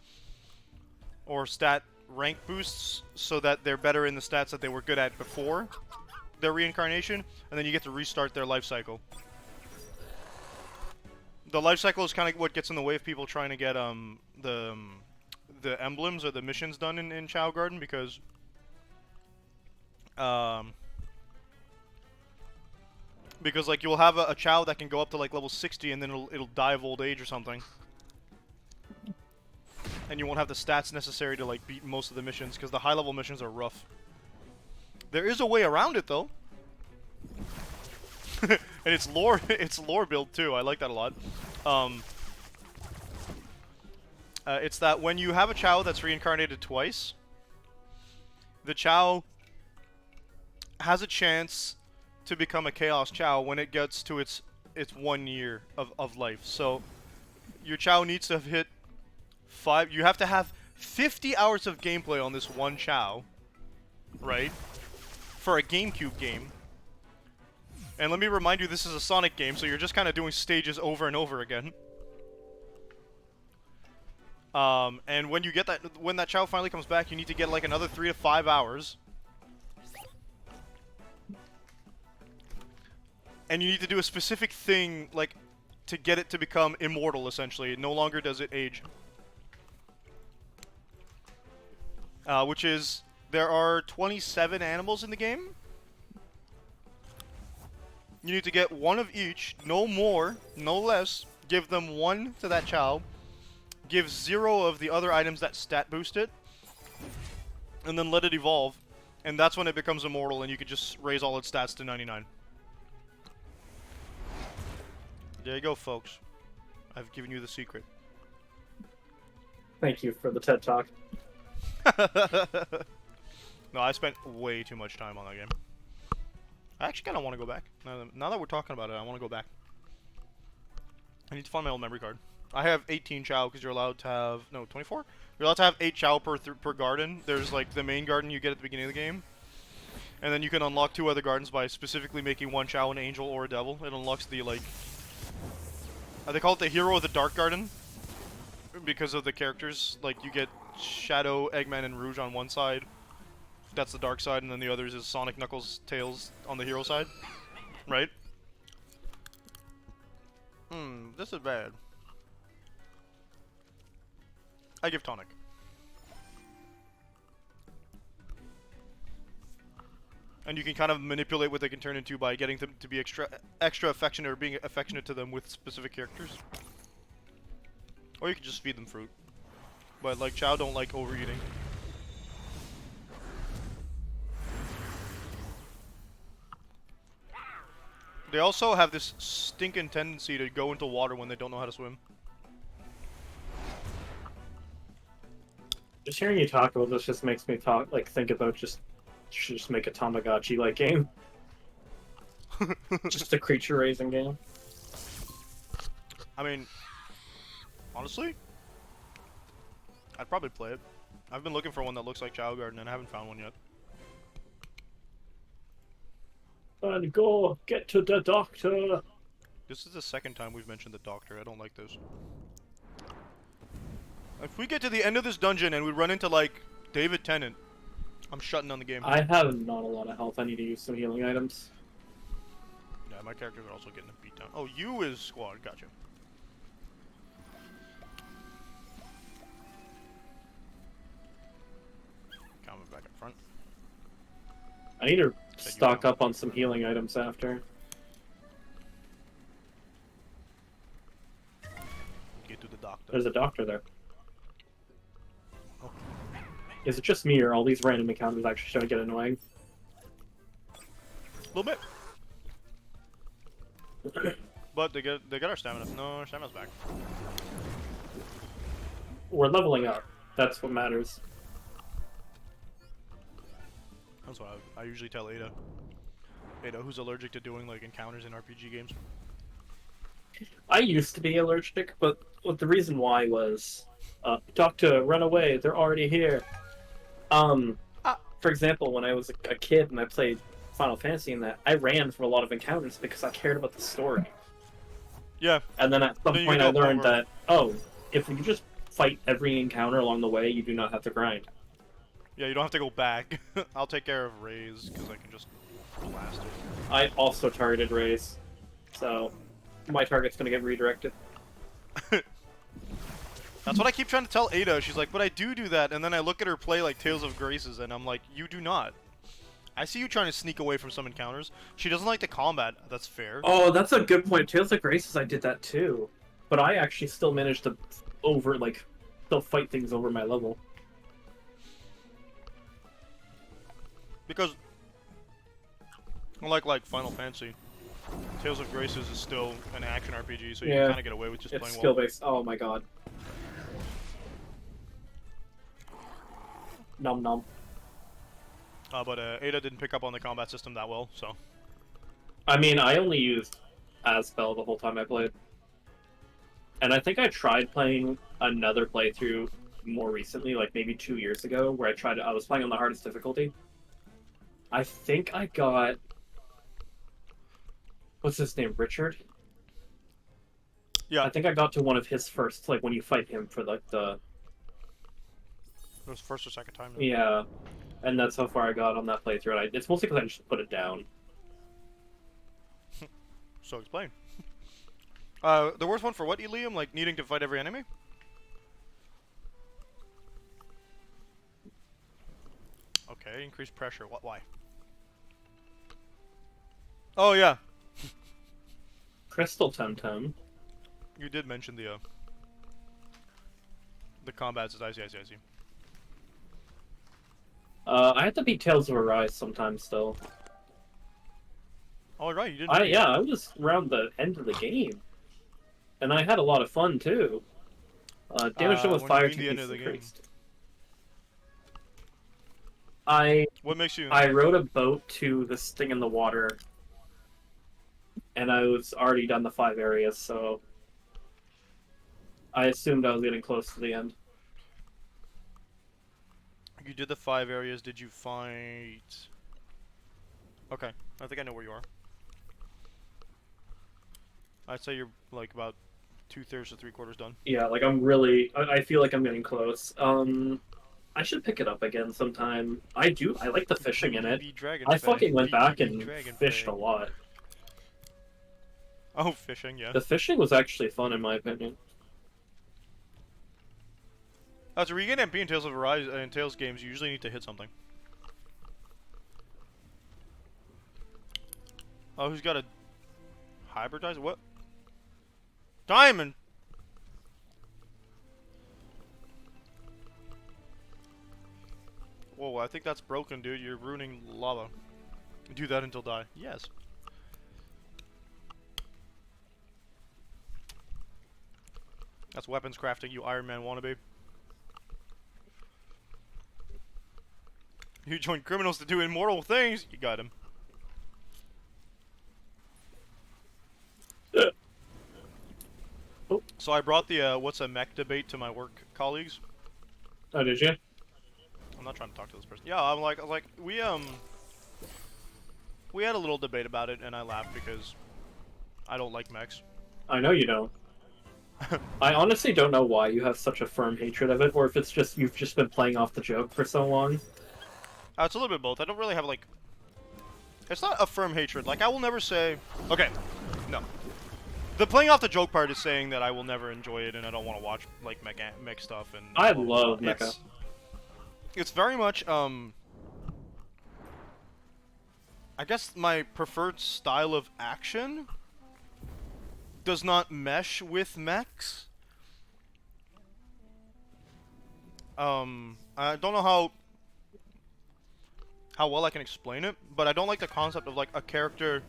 or stat rank boosts so that they're better in the stats that they were good at before their reincarnation, and then you get to restart their life cycle. The life cycle is kind of what gets in the way of people trying to get the emblems or the missions done in Chow Garden, because like you'll have a chow that can go up to like level 60 and then it'll die of old age or something, and you won't have the stats necessary to like beat most of the missions, because the high level missions are rough. There is a way around it though. And it's lore build too. I like that a lot. It's that when you have a chow that's reincarnated twice, the chow has a chance to become a chaos chow when it gets to its 1 year of life. So your chow needs to have hit 5. You have to have 50 hours of gameplay on this one Chow, right? For a GameCube game. And let me remind you, this is a Sonic game, so you're just kind of doing stages over and over again. And when you get when that Chow finally comes back, you need to get like another 3 to 5 hours. And you need to do a specific thing, like, to get it to become immortal, essentially. No longer does it age. Which is, there are 27 animals in the game. You need to get one of each, no more, no less. Give them one to that Chow. Give 0 of the other items that stat boost it. And then let it evolve. And that's when it becomes immortal and you can just raise all its stats to 99. There you go, folks. I've given you the secret. Thank you for the TED Talk. No, I spent way too much time on that game. I actually kind of want to go back. Now that we're talking about it, I want to go back. I need to find my old memory card. I have 18 Chow because you're allowed to have... No, 24? You're allowed to have 8 Chow per garden. There's like the main garden you get at the beginning of the game. And then you can unlock 2 other gardens by specifically making one Chow an angel or a devil. It unlocks the like... they call it the Hero of the Dark Garden. Because of the characters. Like you get Shadow, Eggman, and Rouge on one side. That's the dark side, and then the others is Sonic, Knuckles, Tails on the hero side. Right? This is bad. I give tonic. And you can kind of manipulate what they can turn into by getting them to be extra affectionate or being affectionate to them with specific characters. Or you can just feed them fruit. But like Chow don't like overeating. They also have this stinking tendency to go into water when they don't know how to swim. Just hearing you talk about this just makes me think about just make a Tamagotchi-like game. Just a creature raising game. I mean, honestly, I'd probably play it. I've been looking for one that looks like Chow Garden and I haven't found one yet. And go get to the doctor. This is the second time we've mentioned the doctor. I don't like this. If we get to the end of this dungeon and we run into like David Tennant, I'm shutting down the game. I have not a lot of health. I need to use some healing items. Yeah, my characters are also getting a beat down. Oh, you is squad. Gotcha. Coming back up front. I need to stock up on some healing items after. Get to the doctor. There's a doctor there. Oh. Is it just me or all these random encounters actually starting to get annoying? A little bit. But they get our stamina. No, our stamina's back. We're leveling up. That's what matters. That's what I usually tell Ada. Ada, who's allergic to doing like encounters in RPG games. I used to be allergic, but the reason why was, Doctor, run away, they're already here. For example, when I was a kid and I played Final Fantasy and that, I ran from a lot of encounters because I cared about the story. Yeah. And then at some point I learned that, oh, if you just fight every encounter along the way, you do not have to grind. Yeah, you don't have to go back. I'll take care of Raze, because I can just blast it. I also targeted Raze, so my target's gonna get redirected. That's what I keep trying to tell Ada. She's like, but I do that, and then I look at her play like Tales of Graces, and I'm like, you do not. I see you trying to sneak away from some encounters. She doesn't like the combat. That's fair. Oh, that's a good point. Tales of Graces, I did that too. But I actually still managed to still fight things over my level. Because, unlike Final Fantasy, Tales of Graces is still an action RPG, so you can kind of get away with just playing well. It's skill-based. Oh my god. Nom nom. But Ada didn't pick up on the combat system that well, so. I mean, I only used Asbel the whole time I played. And I think I tried playing another playthrough more recently, like maybe 2 years ago, where I was playing on the hardest difficulty. I think I got, what's his name, Richard? Yeah. I think I got to one of his first, like when you fight him for like the. It was first or second time. Now. Yeah, and that's how far I got on that playthrough. And it's mostly because I just put it down. So explain. The worst one for what, Liam? Like needing to fight every enemy? Okay, increased pressure. What? Why? Oh yeah, Crystal Temtem. you did mention the combats. I see. I had to beat Tales of Arise sometimes still. All right, you didn't. Yeah, I was around the end of the game, and I had a lot of fun too. Damage done with when fire you mean the end of the game. increased. What makes you? I rowed a boat to this thing in the water, and I was already done the 5 areas, so I assumed I was getting close to the end. You did the 5 areas. Did you fight? Okay, I think I know where you are. I'd say you're like about 2/3 to 3/4 done. Yeah, like I feel like I'm getting close. I should pick it up again sometime. I like the fishing in it. I fucking went back and fished a lot. Oh, fishing, yeah. The fishing was actually fun in my opinion. To regain MP in Tales of Arise and Tales games, you usually need to hit something. Oh, who's got a hybridizer? What? Diamond! Whoa, I think that's broken, dude. You're ruining lava. Do that until die. Yes. That's weapons crafting, you Iron Man wannabe. You join criminals to do immoral things. You got him. Oh. So I brought the what's a mech debate to my work colleagues. Oh, did you? I'm not trying to talk to this person. Yeah, I was like, we had a little debate about it, and I laughed because I don't like mechs. I know you don't. I honestly don't know why you have such a firm hatred of it, or if it's just you've just been playing off the joke for so long. It's a little bit both. I don't really have like. It's not a firm hatred. Like I will never say. Okay, no. The playing off the joke part is saying that I will never enjoy it, and I don't want to watch like mech stuff. And I love mecha. It's very much I guess my preferred style of action does not mesh with mechs. I don't know how well I can explain it, but I don't like the concept of like a character.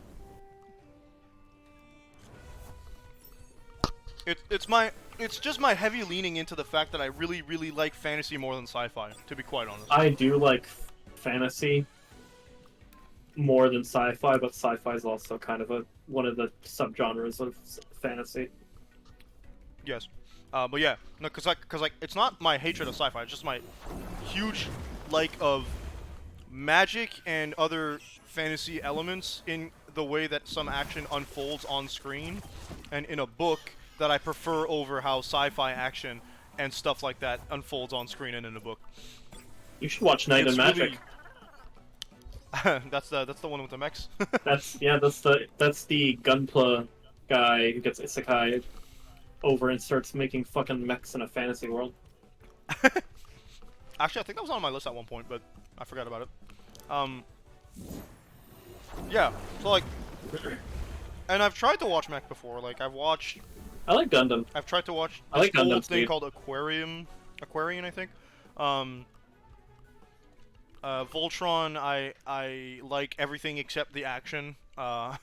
It's just my heavy leaning into the fact that I really like fantasy more than sci-fi, to be quite honest. I do like fantasy more than sci-fi, but sci-fi is also kind of one of the subgenres of fantasy. Yes, but yeah, no, cause like it's not my hatred of sci-fi. It's just my huge like of magic and other fantasy elements in the way that some action unfolds on screen, and in a book that I prefer over how sci-fi action and stuff like that unfolds on screen and in a book. You should watch Night and Magic. Really... that's the one with the mechs. that's the Gunpla guy who gets isekai over and starts making fucking mechs in a fantasy world. Actually, I think that was on my list at one point, but I forgot about it. Yeah, so like, and I've tried to watch mech before. Like I've watched. I like Gundam. I've tried to watch I like this Gundam old thing Speed. called Aquarian, I think. Voltron, I like everything except the action. I've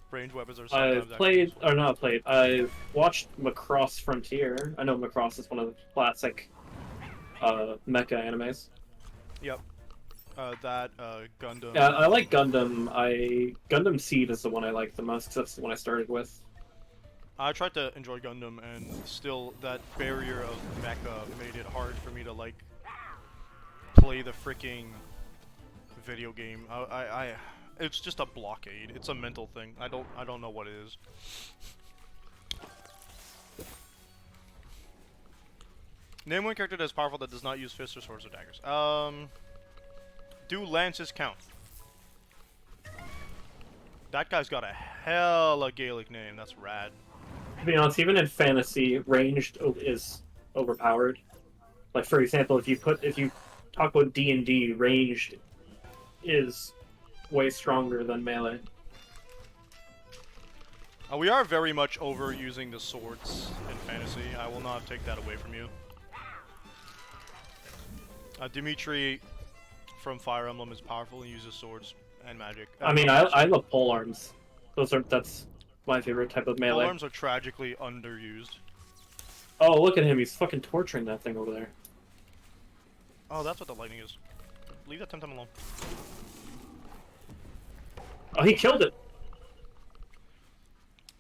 Range weapons are sometimes I've watched Macross Frontier. I know Macross is one of the classic mecha animes. Yep. Gundam. Yeah, I like Gundam. Gundam Seed is the one I like the most 'cause that's the one I started with. I tried to enjoy Gundam, and still that barrier of mecha made it hard for me to like play the freaking video game. It's just a blockade. It's a mental thing. I don't know what it is. Name one character that is powerful that does not use fists or swords or daggers. Do lances count? That guy's got a hella Gaelic name. That's rad. To be honest, even in fantasy, ranged is overpowered. Like for example, if you talk about D&D, ranged is way stronger than melee. We are very much overusing the swords in fantasy. I will not take that away from you. Dimitri from Fire Emblem is powerful and uses swords and magic. I mean, I love pole arms. That's my favorite type of melee. Pole arms are tragically underused. Oh, look at him! He's fucking torturing that thing over there. Oh, that's what the lightning is. Leave that Temtem alone. Oh, he killed it.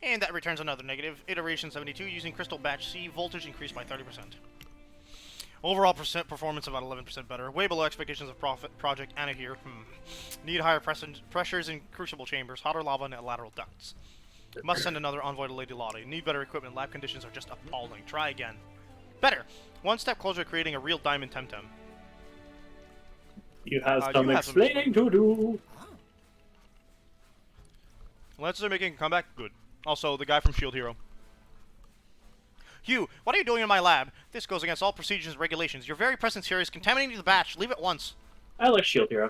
And that returns another negative. Iteration 72 using Crystal Batch C. Voltage increased by 30%. Overall performance about 11% better. Way below expectations of Project Anna here. Need higher pressures in crucible chambers, hotter lava and lateral ducts. Must send another envoy to Lady Lottie. Need better equipment. Lab conditions are just appalling. Try again. Better. One step closer to creating a real diamond Temtem. You have some explaining to do. Lancers are making a comeback. Good. Also, the guy from Shield Hero. Hugh, what are you doing in my lab? This goes against all procedures and regulations. Your very presence here is contaminating the batch. Leave at once. I like Shield Hero.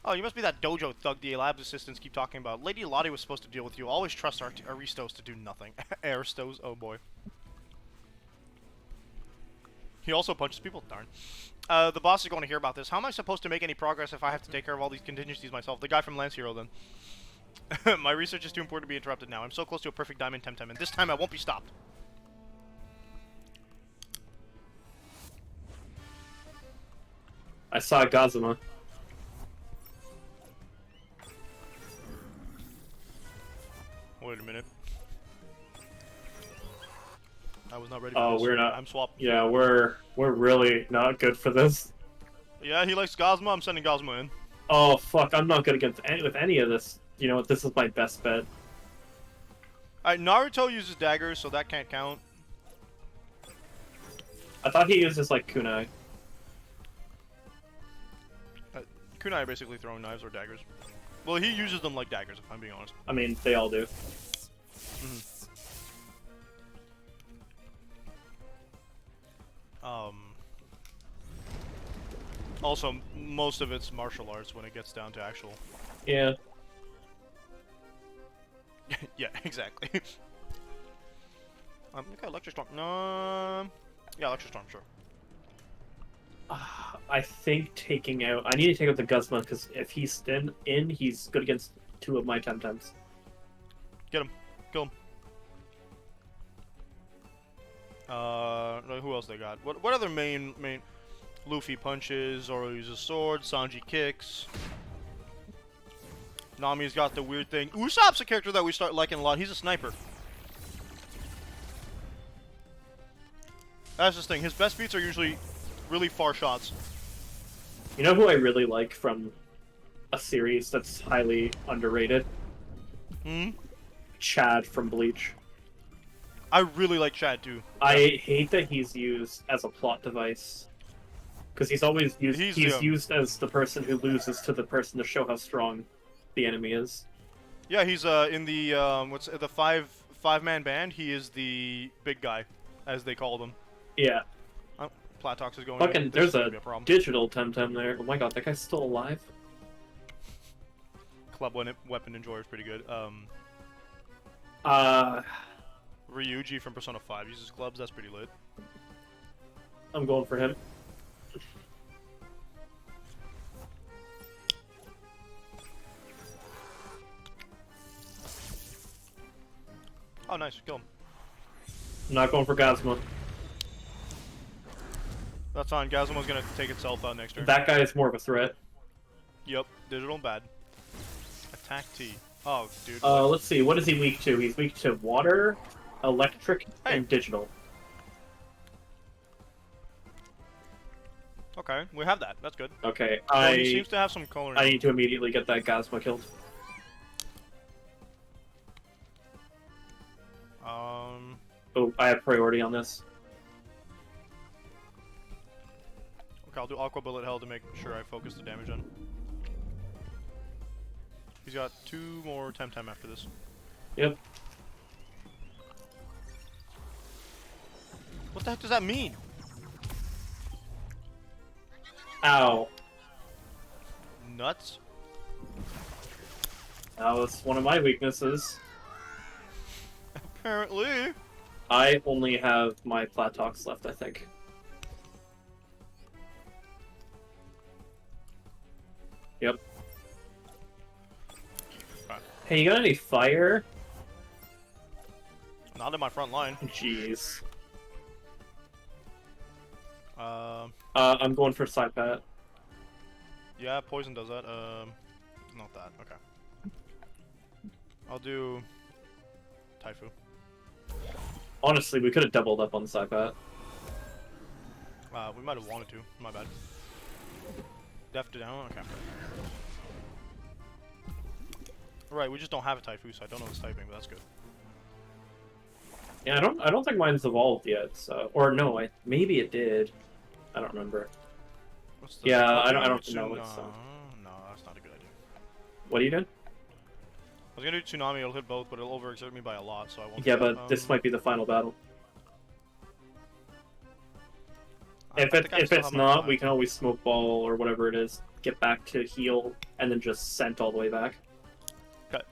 Oh, you must be that dojo thug the lab's assistants keep talking about. Lady Lottie was supposed to deal with you. Always trust our Aristos to do nothing. Aristos, oh boy. He also punches people, darn. The boss is going to hear about this. How am I supposed to make any progress if I have to take care of all these contingencies myself? The guy from Lance Hero, then. My research is too important to be interrupted now. I'm so close to a perfect diamond Temtem, and this time I won't be stopped. I saw Gazuma. Wait a minute. I was not ready for this. We're not. I'm swapped. Yeah, we're really not good for this. Yeah, he likes Gazuma. I'm sending Gazuma in. Oh fuck! I'm not good against any of this. You know what? This is my best bet. Alright, Naruto uses daggers, so that can't count. I thought he uses like kunai. Kunai are basically throwing knives or daggers. Well, he uses them like daggers, if I'm being honest. I mean, they all do. Also, most of it's martial arts when it gets down to actual. Yeah. Yeah, exactly. Okay, Electro Storm. No. Yeah, Electro Storm, sure. I think taking out. I need to take out the Guzma because if he's in, he's good against two of my Temtems. Get him. Kill him. Who else they got? What other main? Luffy punches, Zoro uses sword, Sanji kicks. Nami's got the weird thing. Usopp's a character that we start liking a lot. He's a sniper. That's his thing. His best beats are usually really far shots. You know who I really like from a series that's highly underrated? Chad from Bleach. I really like Chad too. I hate that he's used as a plot device. Because he's always used. He's used as the person who loses to the person to show how strong the enemy is. Yeah, he's in the what's the five-man band. He is the big guy, as they call them. Yeah. Platox is going. Fucking, there's a digital Temtem there. Oh my god, that guy's still alive. Club weapon enjoyer is pretty good. Ryuji from Persona 5 uses clubs. That's pretty lit. I'm going for him. Oh, nice. Kill him. I'm not going for Gazma. That's fine. Gazuma's gonna take itself out next turn. That guy is more of a threat. Yep. Digital bad. Attack T. Oh, dude. Let's see. What is he weak to? He's weak to water, electric, Hey. and digital. Okay, we have that. That's good. Okay, Oh, he seems to have some color. I need to immediately get that Gazma killed. Oh, I have priority on this. Okay, I'll do Aqua Bullet Hell to make sure I focus the damage on. He's got 2 more Temtem after this. Yep. What the heck does that mean? Ow. Nuts? That was one of my weaknesses. Apparently. I only have my Platox left, I think. Yep. Okay. Hey, you got any fire? Not in my front line. Jeez. Um, I'm going for side pat. yeah, poison does that. Not that. Okay. I'll do Taifu. Honestly, we could have doubled up on the side pat. We might have wanted to. My bad. Def down. Okay. Right, we just don't have a Taifu, so I don't know its typing, but that's good. Yeah, I don't think mine's evolved yet. So, or no, maybe it did. I don't remember. What's the Yeah, I don't Tsunami? know. It's, No, that's not a good idea. What are you doing? I was gonna do Tsunami, it'll hit both, but it'll overexert me by a lot, so I won't Yeah, do that. but this might be the final battle. I think I If still it's have my not, five. we can always smoke ball or whatever it is, get back to heal, and then just scent all the way back. Okay.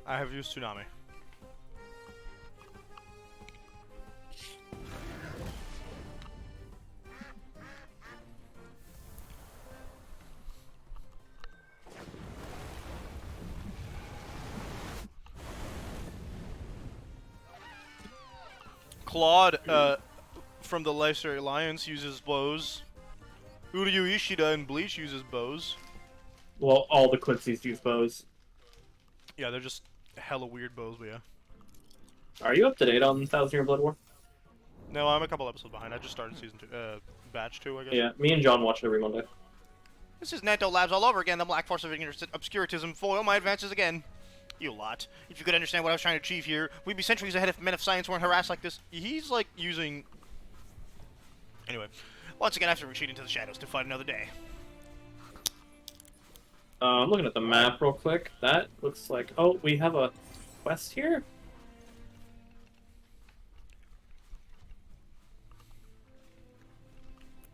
I have used Tsunami. Claude, from the Leicester Alliance uses bows. Uryu Ishida and Bleach uses bows. Well, all the Quincy's use bows. Yeah, they're just hella weird bows, but yeah. Are you up to date on 1,000 Year Blood War? No, I'm a couple episodes behind. I just started season 2, batch 2, I guess. Yeah, me and John watch it every Monday. This is Nanto Labs all over again. The Black Force of Obscurantism foil my advances again. You lot. If you could understand what I was trying to achieve here, we'd be centuries ahead if men of science weren't harassed like this. He's like using... Anyway, once again I have to retreat into the shadows to fight another day. I'm looking at the map real quick. That looks like... Oh, we have a quest here?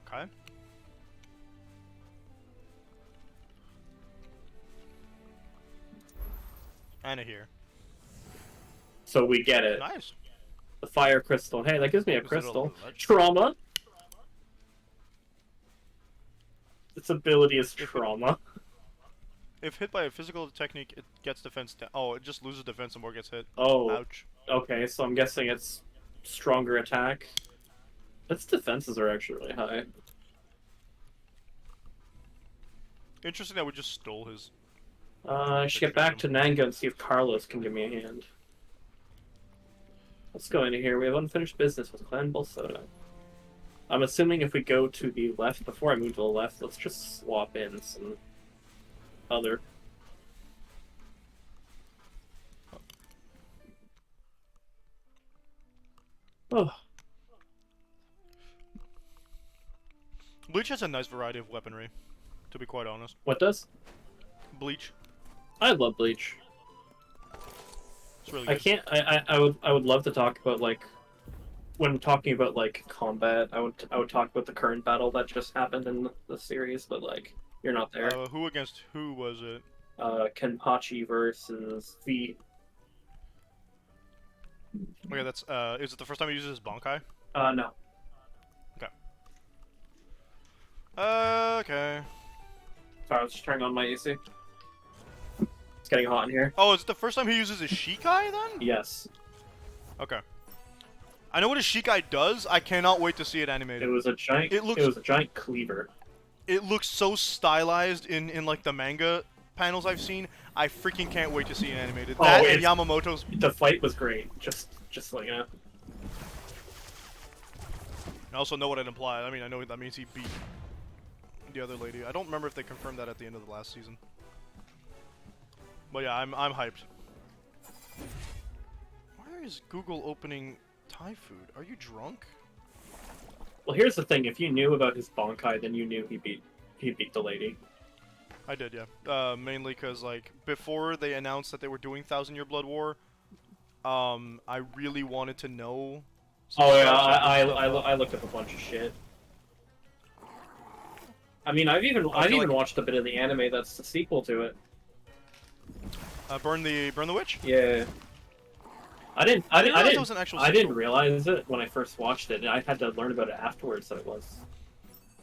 Okay. Anna here. So we get it. Nice. The fire crystal. Hey, that gives me a Was it a crystal. ledge? Trauma. Its ability is trauma. If hit by a physical technique, it gets defense down. Oh, it just loses defense the more it gets hit. Oh, Ouch. okay, so I'm guessing it's stronger attack. Its defenses are actually really high. Interesting that we just stole his... I should get back to Nanga and see if Carlos can give me a hand. Let's go into here. We have unfinished business with Clan Bolsota. I'm assuming if we go to the left, before I move to the left, let's just swap in some other. Oh, Bleach has a nice variety of weaponry, to be quite honest. what does? Bleach. I love Bleach. It's really I good. can't. I would love to talk about like when talking about like combat. I would talk about the current battle that just happened in the series, but like you're not there. Who against who was it? Kenpachi versus V. Okay, that's, is it the first time he uses his Bankai? No. Okay. Sorry, I was just turning on my AC. It's getting hot in here. Oh, is it the first time he uses his Shikai then? Yes. Okay. I know what a Shikai does. I cannot wait to see it It animated. was a giant. It looks It was a giant cleaver. it looks so stylized in like the manga panels I've seen. I freaking can't wait to see it animated. Oh, That and Yamamoto's. The fight was great. Just like I also know what it implies. I mean, I know that means he beat the other lady. I don't remember if they confirmed that at the end of the last season. But yeah, I'm hyped. Why is Google opening Thai food? Are you drunk? Well, here's the thing: if you knew about his Bonkai, then you knew he beat the lady. I did, yeah. Mainly because like before they announced that they were doing Thousand Year Blood War, I really wanted to know. Oh yeah, stuff, I looked up a bunch of shit. I mean, I've even like watched a bit of the anime that's the sequel to it. Burn the Witch. Yeah. I didn't realize it was an actual I didn't sequel. realize it when I first watched it, and I had to learn about it afterwards that it was.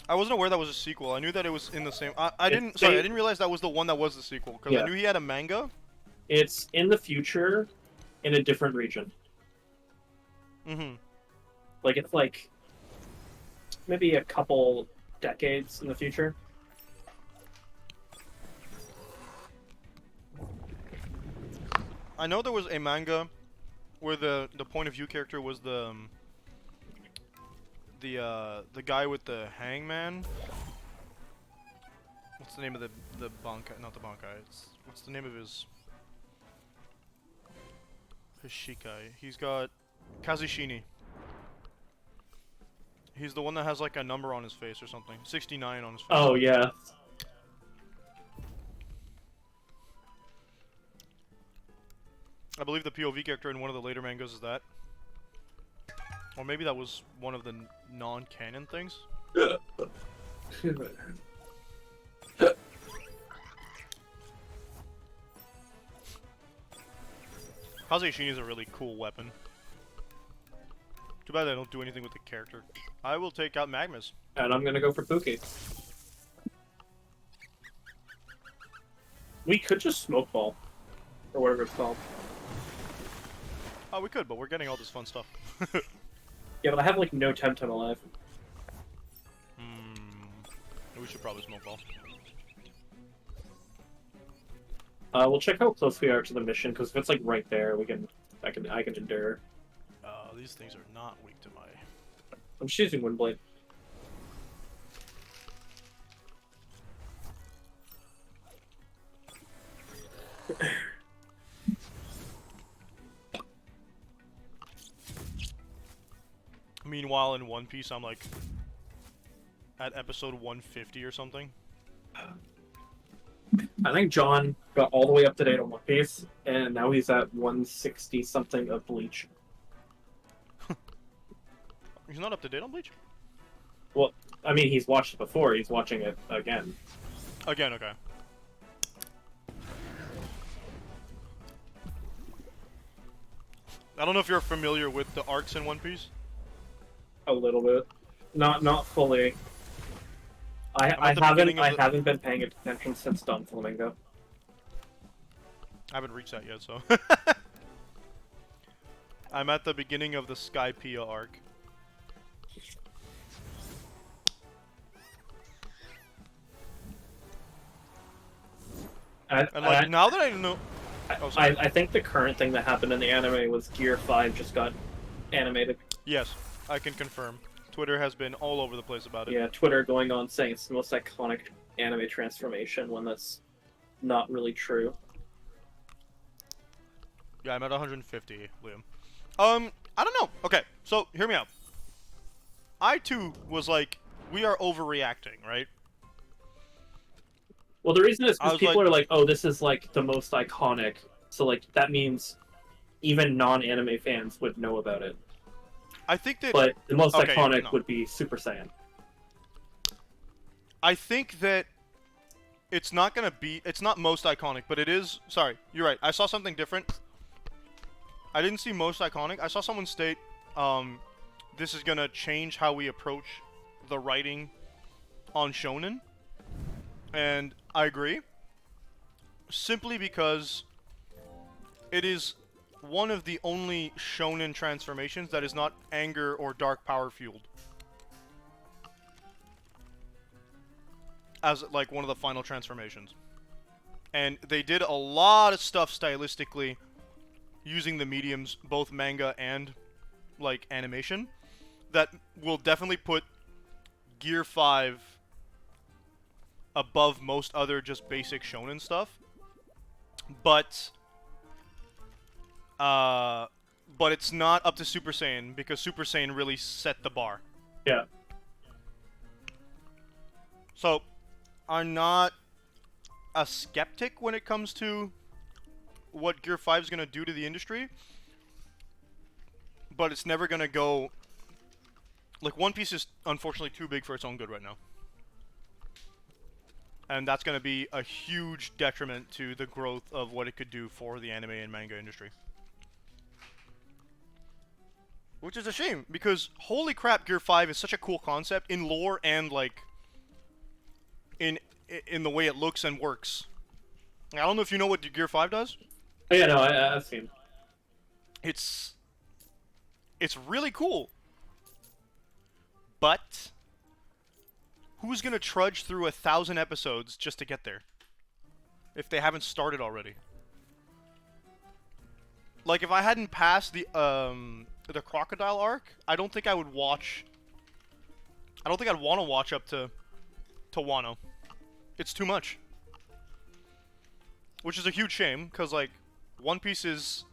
I wasn't aware that was a sequel. I knew that it was in the same. I It's didn't realize that was the one that was the sequel because Yeah. I knew he had a manga. It's in the future, in a different region. Mm-hmm. Like it's like maybe a couple decades in the future. I know there was a manga where the point of view character was the guy with the hangman. What's the name of the bankai? Not the bankai. What's the name of his shikai? He's got Kazushini. He's the one that has like a number on his face or something. 69 on his face. Oh yeah. I believe the POV character in one of the later mangas is that. Or maybe that was one of the non-canon things. Kazushini is a really cool weapon. Too bad they don't do anything with the character. I will take out Magmas. And I'm gonna go for Pookie. We could just smoke ball. Or whatever it's called. Oh, we could, but we're getting all this fun stuff. Yeah, but I have like no Temtem alive. We should probably smoke ball. We'll check how close we are to the mission, because if it's like right there, I can endure. These things are not weak to my... I'm just using Windblade. Meanwhile, in One Piece, I'm like at episode 150 or something. I think John got all the way up to date on One Piece, and now he's at 160 something of Bleach. He's not up to date on Bleach? Well, I mean, he's watched it before. He's watching it again. Again, okay. I don't know if you're familiar with the arcs in One Piece. A little bit, not fully. I haven't been paying attention since Don Flamingo. I haven't reached that yet, so. I'm at the beginning of the Skypiea arc. And like, now that I know... Oh, sorry. I think the current thing that happened in the anime was Gear 5 just got animated. Yes, I can confirm. Twitter has been all over the place about it. Yeah, Twitter going on saying it's the most iconic anime transformation when that's not really true. Yeah, I'm at 150, Liam. I don't know. Okay, so hear me out. I too was like, we are overreacting, right? Well, the reason is because people like, are like, oh, this is like the most iconic. So like that means even non-anime fans would know about it. I think that... But the most iconic no. would be Super Saiyan. I think that it's not gonna be... It's not most iconic, but it is... Sorry, you're right. I saw something different. I didn't see most iconic. I saw someone state, this is gonna change how we approach the writing on Shonen. And I agree. Simply because it is one of the only shonen transformations that is not anger or dark power fueled. As, like, one of the final transformations. And they did a lot of stuff stylistically using the mediums, both manga and, like, animation, that will definitely put Gear 5 above most other just basic shonen stuff. But it's not up to Super Saiyan, because Super Saiyan really set the bar. Yeah. So, I'm not a skeptic when it comes to what Gear 5 is going to do to the industry, but it's never going to go... Like, One Piece is unfortunately too big for its own good right now. And that's going to be a huge detriment to the growth of what it could do for the anime and manga industry. Which is a shame, because holy crap, Gear 5 is such a cool concept in lore and, like, in the way it looks and works. I don't know if you know what Gear 5 does. Oh, yeah, no, I've seen. It's really cool. But who's gonna trudge through 1,000 episodes just to get there? If they haven't started already. Like, if I hadn't passed the crocodile arc, I don't think I would watch... I don't think I'd want to watch up to Wano. It's too much. Which is a huge shame, because, like, One Piece is...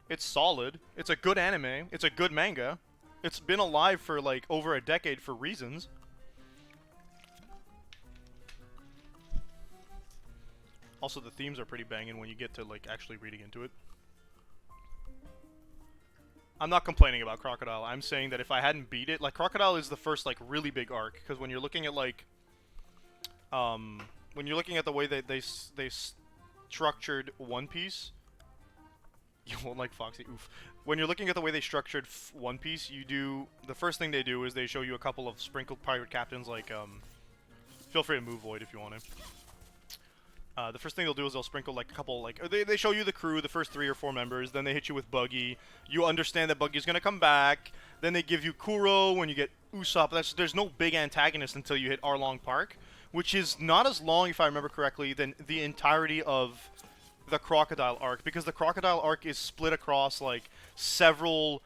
It's solid. It's a good anime. It's a good manga. It's been alive for, like, over a decade for reasons. Also, the themes are pretty banging when you get to, like, actually reading into it. I'm not complaining about Crocodile. I'm saying that if I hadn't beat it... Like, Crocodile is the first, like, really big arc. Because when you're looking at, like... when you're looking at the way that they structured One Piece... You won't like Foxy, oof. When you're looking at the way they structured One Piece, you do... The first thing they do is they show you a couple of sprinkled pirate captains, like, Feel free to move, Void, if you want to. The first thing they'll do is they'll sprinkle, like, a couple, like... They show you the crew, the first 3 or 4 members, then they hit you with Buggy. You understand that Buggy's gonna come back. Then they give you Kuro when you get Usopp. There's no big antagonist until you hit Arlong Park, which is not as long, if I remember correctly, than the entirety of the Crocodile arc, because the Crocodile arc is split across, like, several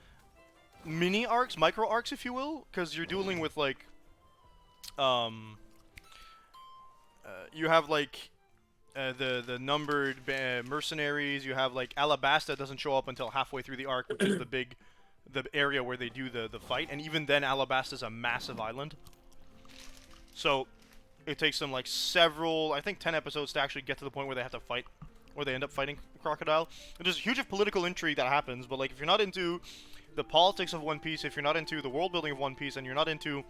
mini arcs, micro arcs, if you will, because you're dealing with, like, you have, like, the numbered mercenaries. You have, like, Alabasta doesn't show up until halfway through the arc, which is the area where they do the fight, and even then Alabasta's a massive island. So it takes them, like, several, I think 10 episodes to actually get to the point where they have to fight, or they end up fighting Crocodile. And there's a huge political intrigue that happens, but, like, if you're not into the politics of One Piece, if you're not into the world building of One Piece, and you're not into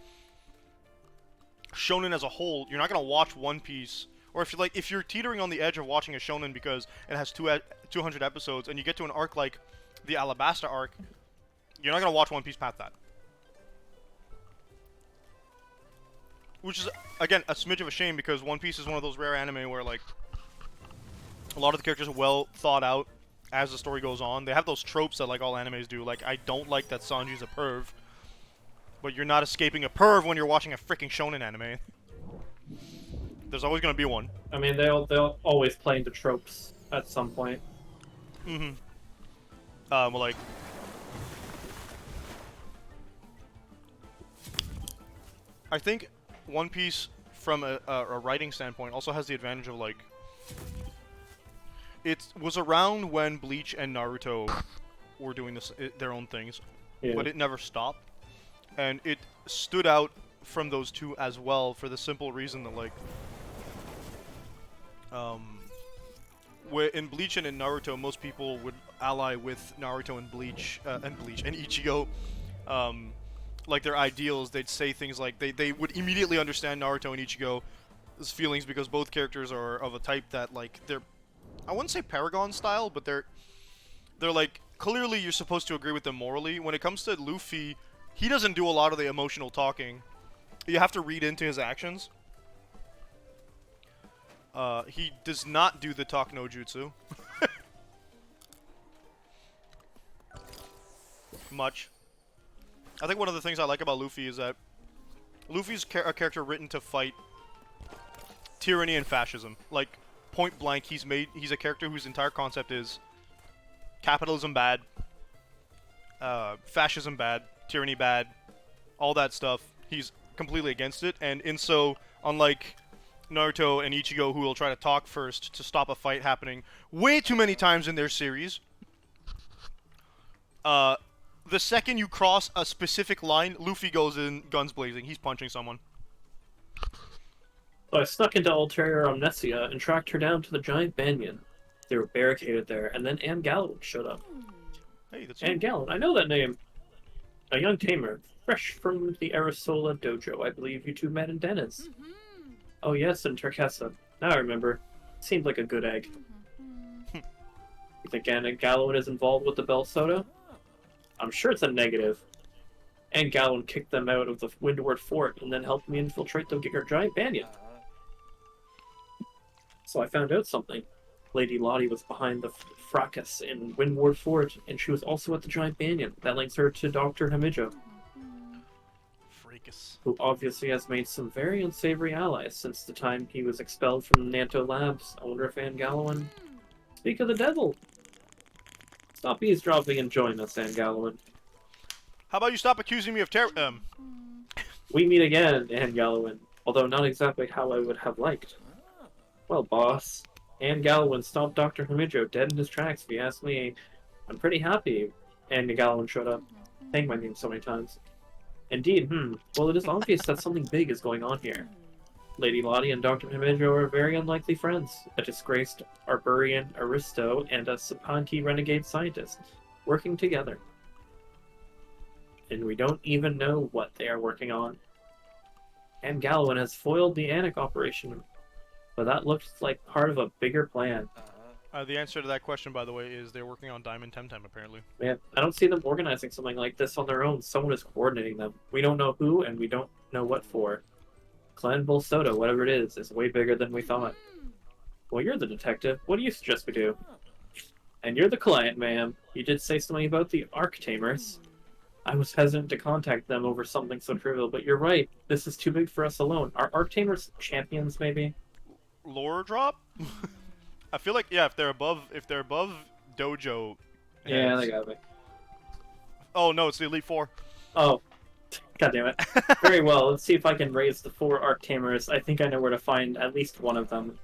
shonen as a whole, you're not gonna watch One Piece. Or if you're teetering on the edge of watching a shonen because it has 200 episodes, and you get to an arc like the Alabasta arc, you're not gonna watch One Piece past that. Which is, again, a smidge of a shame, because One Piece is one of those rare anime where, like, a lot of the characters are well thought out as the story goes on. They have those tropes that, like, all animes do. Like, I don't like that Sanji's a perv, but you're not escaping a perv when you're watching a freaking shonen anime. There's always gonna be one. I mean, they'll always play into tropes at some point. Mm-hmm. Well, like... I think One Piece, from a writing standpoint, also has the advantage of, like... It was around when Bleach and Naruto were doing their own things, Yeah. but it never stopped. And it stood out from those two as well, for the simple reason that, like... in Bleach and in Naruto, most people would ally with Naruto and Bleach, and Ichigo. Like, their ideals, they'd say things like, they would immediately understand Naruto and Ichigo's feelings, because both characters are of a type that, like, they're, I wouldn't say Paragon style, but they're like, clearly you're supposed to agree with them morally. When it comes to Luffy, he doesn't do a lot of the emotional talking. You have to read into his actions. He does not do the talk no jutsu. much. I think one of the things I like about Luffy is that Luffy's a character written to fight tyranny and fascism. Like, point blank, he's a character whose entire concept is capitalism bad, fascism bad, tyranny bad, all that stuff. He's completely against it, and in so, unlike Naruto and Ichigo, who will try to talk first to stop a fight happening way too many times in their series, the second you cross a specific line, Luffy goes in guns blazing. He's punching someone. So I snuck into Altair Omnesia and tracked her down to the giant banyan. They were barricaded there, and then Anne Galloway showed up. Hey, that's Anne you. Galloway, I know that name. A young tamer, fresh from the Arisola dojo. I believe you two met in Dennis. Oh yes, in Turkesa. Now I remember. Seemed like a good egg. You think Anne Galloway is involved with the Bell Soda? I'm sure it's a negative. Anne Galloway kicked them out of the Windward Fort and then helped me infiltrate the giant banyan. So I found out something. Lady Lottie was behind the fracas in Windward Fort, and she was also at the giant banyan. That links her to Dr. Hamijo, Fracas. who obviously has made some very unsavory allies since the time he was expelled from Nanto Labs. I wonder if Anne Galloway... Speak of the devil! Stop eavesdropping and join us, Anne Galloway. How about you stop accusing me of We meet again, Anne Galloway, although not exactly how I would have liked. Well, boss, Anne Galloway stopped Dr. Hamijo dead in his tracks, if you ask me. I'm pretty happy Anne Galloway showed up. Saying my name so many times. Indeed, well, it is obvious that something big is going on here. Lady Lottie and Dr. Hamijo are very unlikely friends. A disgraced Arborian aristo and a Sapanti renegade scientist working together. And we don't even know what they are working on. Anne Galloway has foiled the Anik operation, but that looks like part of a bigger plan. The answer to that question, by the way, is they're working on Diamond Temtem, apparently. Man, I don't see them organizing something like this on their own. Someone is coordinating them. We don't know who, and we don't know what for. Clan Bolsoda, whatever it is way bigger than we thought. Well, you're the detective. What do you suggest we do? And you're the client, ma'am. You did say something about the Arc Tamers. I was hesitant to contact them over something so trivial, but you're right. This is too big for us alone. Are Arc Tamers champions, maybe? Lore drop? I feel like, yeah, if they're above Dojo Yeah, heads- they got me. Oh no, it's the Elite Four. Oh, god damn it. Very well, let's see if I can raise the 4 Arc Tamers. I think I know where to find at least one of them.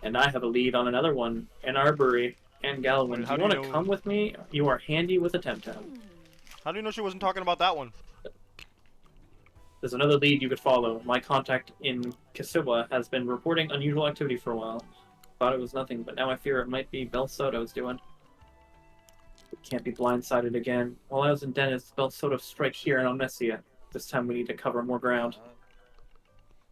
And I have a lead on another one, an Arbory, and Galloway. Wait, Do you want to come with me? You are handy with a Temtem. How do you know she wasn't talking about that one? There's another lead you could follow. My contact in Kasuwa has been reporting unusual activity for a while. Thought it was nothing, but now I fear it might be Bell Soto's doing. We can't be blindsided again. While I was in Dennis, Bell Soto strike here in Omnesia. This time we need to cover more ground.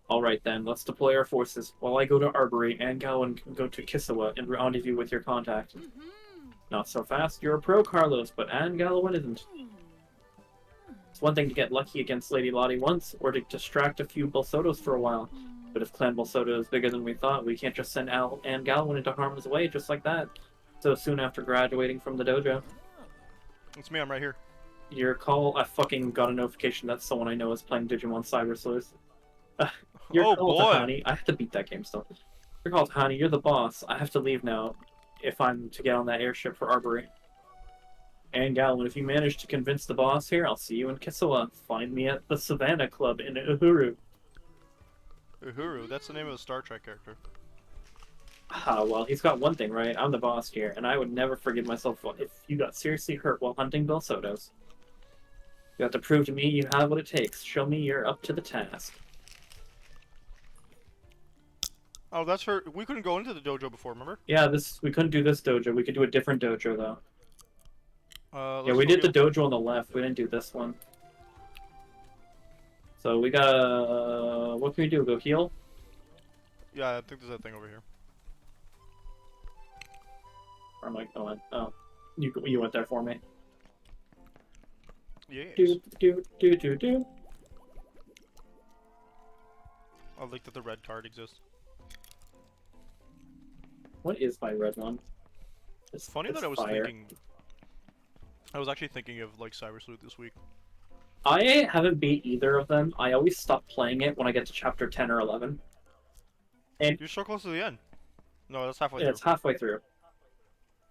Alright then, let's deploy our forces. While I go to Arbory, and Gowan can go to Kisuwa and rendezvous with your contact. Not so fast. You're a pro, Carlos, but Anne Galloway isn't. It's one thing to get lucky against Lady Lottie once, or to distract a few Bolsotos for a while. But if Clan Bolsoto is bigger than we thought, we can't just send Anne Galloway into harm's way just like that. So soon after graduating from the dojo. It's me, I'm right here. Your call, I fucking got a notification that someone I know is playing Digimon Cyber Sleuth. Your Oh, call, boy. Tahani. I have to beat that game still. Your call, Tahani. You're the boss. I have to leave now if I'm to get on that airship for Arbory. And Galloway, if you manage to convince the boss here, I'll see you in Kisuwa. Find me at the Savannah Club in Uhuru. Uhuru, that's the name of a Star Trek character. Ah, well, he's got one thing right. I'm the boss here, and I would never forgive myself if you got seriously hurt while hunting Belsotos. You have to prove to me you have what it takes. Show me you're up to the task. Oh, that's her. We couldn't go into the dojo before, remember? Yeah, we couldn't do this dojo. We could do a different dojo, though. Yeah, Let's we go did the heal. dojo on the left. We didn't do this one. So we gotta... what can we do? Go heal? Yeah, I think there's that thing over here. Or am I going? Oh. You went there for me. Yes. Do. I like that the red card exists. What is my red one? It's funny it's that I was fire. thinking... I was actually thinking of like Cyber Sleuth this week. I haven't beat either of them. I always stop playing it when I get to chapter 10 or 11. And You're so close to the end. No, that's halfway yeah, through. it's halfway through.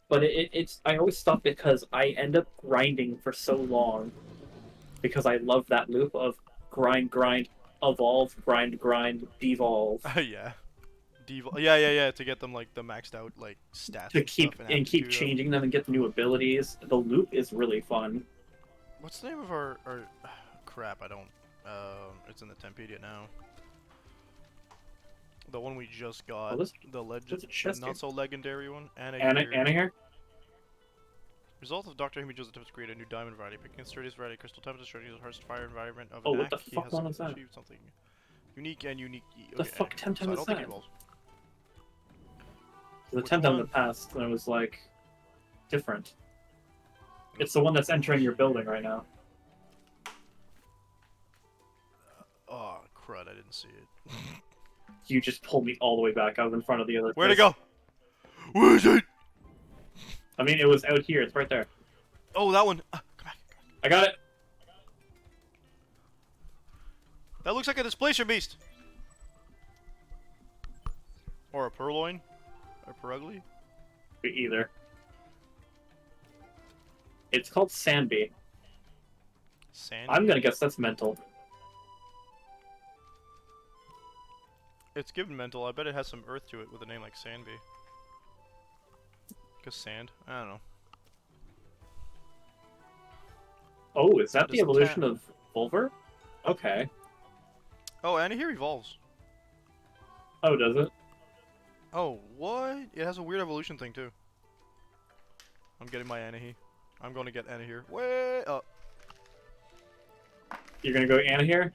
But it's I always stop because I end up grinding for so long because I love that loop of grind, grind, evolve, grind, grind, devolve. Yeah. Yeah. To get them like the maxed out like stats To and keep stuff and and keep aptitude up. changing them and get the new abilities. The loop is really fun. What's the name of our crap? I don't. It's in the Tempedia now. The one we just got. Oh, this, The legend, there's a chest not so legendary one. Anna here? Result of Dr. Himi attempts to create a new diamond variety. Picking sturdiest variety, crystal tempest, sturdiest harsh fire environment of Oh, an what the act, he fuck has one is that? achieved something unique and unique. The fuck Temtem so I is don't think he that? evolves. The Which Temtem in the one? past, and it was like different. It's the one that's entering your building right now. Oh crud! I didn't see it. You just pulled me all the way back. I was in front of the other. Where'd it go? Where is it? I mean, it was out here. It's right there. Oh, that one. Come back. I got it. That looks like a displacer beast. Or a purloin. A perugly. Either. It's called Sandby. Sand. I'm gonna guess that's mental. It's given mental. I bet it has some earth to it with a name like Sandby. Because sand. I don't know. Oh, is that Does the evolution of Volver? Okay. Oh, and here evolves. Oh, does it? Oh, what? It has a weird evolution thing too. I'm getting my Anahi. I'm going to get Anna here. Way up. You're gonna go Anna here?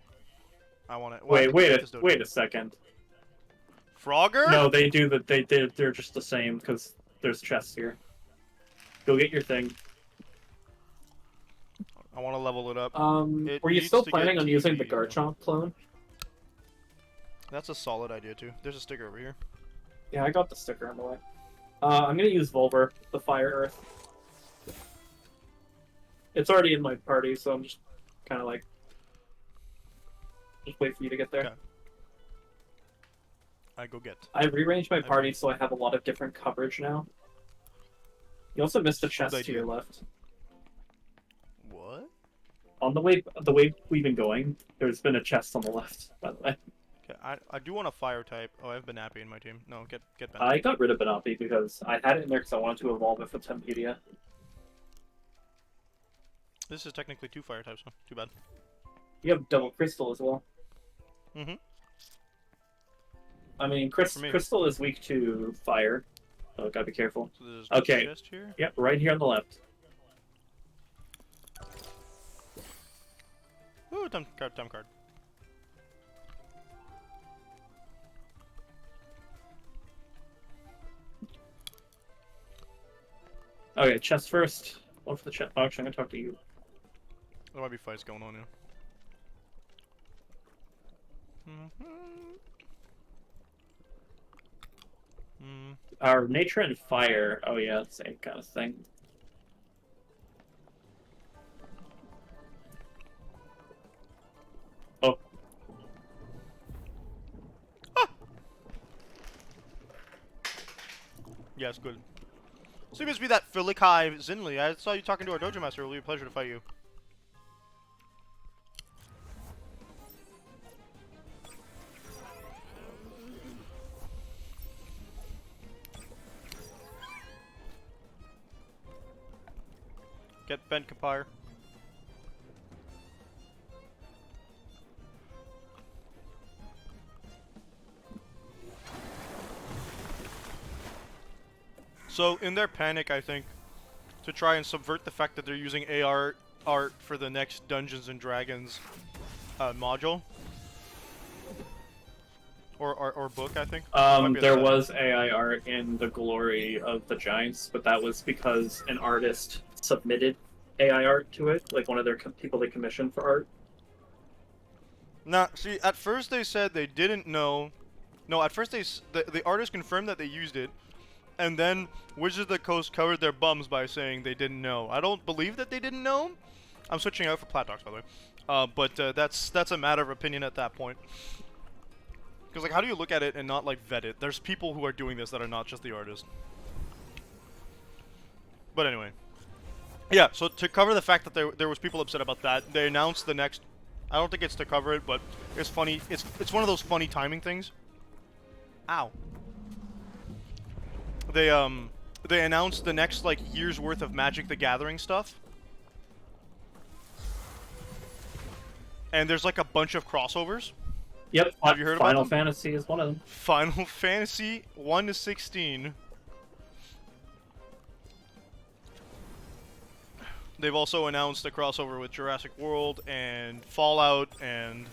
I want it. Wait a second. Frogger? No, they do that. They're just the same because there's chests here. Go get your thing. I want to level it up. It Were you needs still to planning get on using the TV, Garchomp clone? That's a solid idea too. There's a sticker over here. Yeah, I got the sticker on the way. I'm gonna use Volver, the Fire Earth. It's already in my party, so I'm just kind of like, just wait for you to get there. Okay. I go get. I rearranged my party so I have a lot of different coverage now. You also missed a chest to your left. What? On the way we've been going, there's been a chest on the left, by the way. Okay, I do want a fire type. Oh, I have Banapi in my team. No, get Banapi. I got rid of Banapi because I had it in there because I wanted to evolve it for Tempedia. This is technically 2 fire types, so too bad. You have double crystal as well. Mm-hmm. I mean, crystal is weak to fire, so gotta be careful. So there's Okay. a chest here. Yep, right here on the left. Ooh, time card. Okay, chest first. One for the chest. Oh, actually, I'm gonna talk to you. There might be fights going on now. Our nature and fire. Oh yeah, same kind of thing. Oh. Ah! Yes, good. So you must be that Filikai Zinli. I saw you talking to our dojo master. It will be a pleasure to fight you. Get bent Kapire. So in their panic, I think, to try and subvert the fact that they're using AR art for the next Dungeons and Dragons module or book, I think. There was AI art in the Glory of the Giants, but that was because an artist submitted AI art to it, like one of their people they commissioned for art. Nah, see, at first they said they didn't know. No, at first the artist confirmed that they used it, And then Wizards of the Coast covered their bums by saying they didn't know. I don't believe that they didn't know. I'm switching out for Plat Docs, by the way. But that's a matter of opinion at that point. Because, like, how do you look at it and not, like, vet it? There's people who are doing this that are not just the artist. But anyway. Yeah, so to cover the fact that there was people upset about that, they announced the next... I don't think it's to cover it, but it's funny. It's one of those funny timing things. Ow. They announced the next, like, year's worth of Magic the Gathering stuff. And there's, like, a bunch of crossovers. Yep. Have you heard about Final them? Fantasy is one of them. Final Fantasy 1 to 16. They've also announced a crossover with Jurassic World and Fallout and...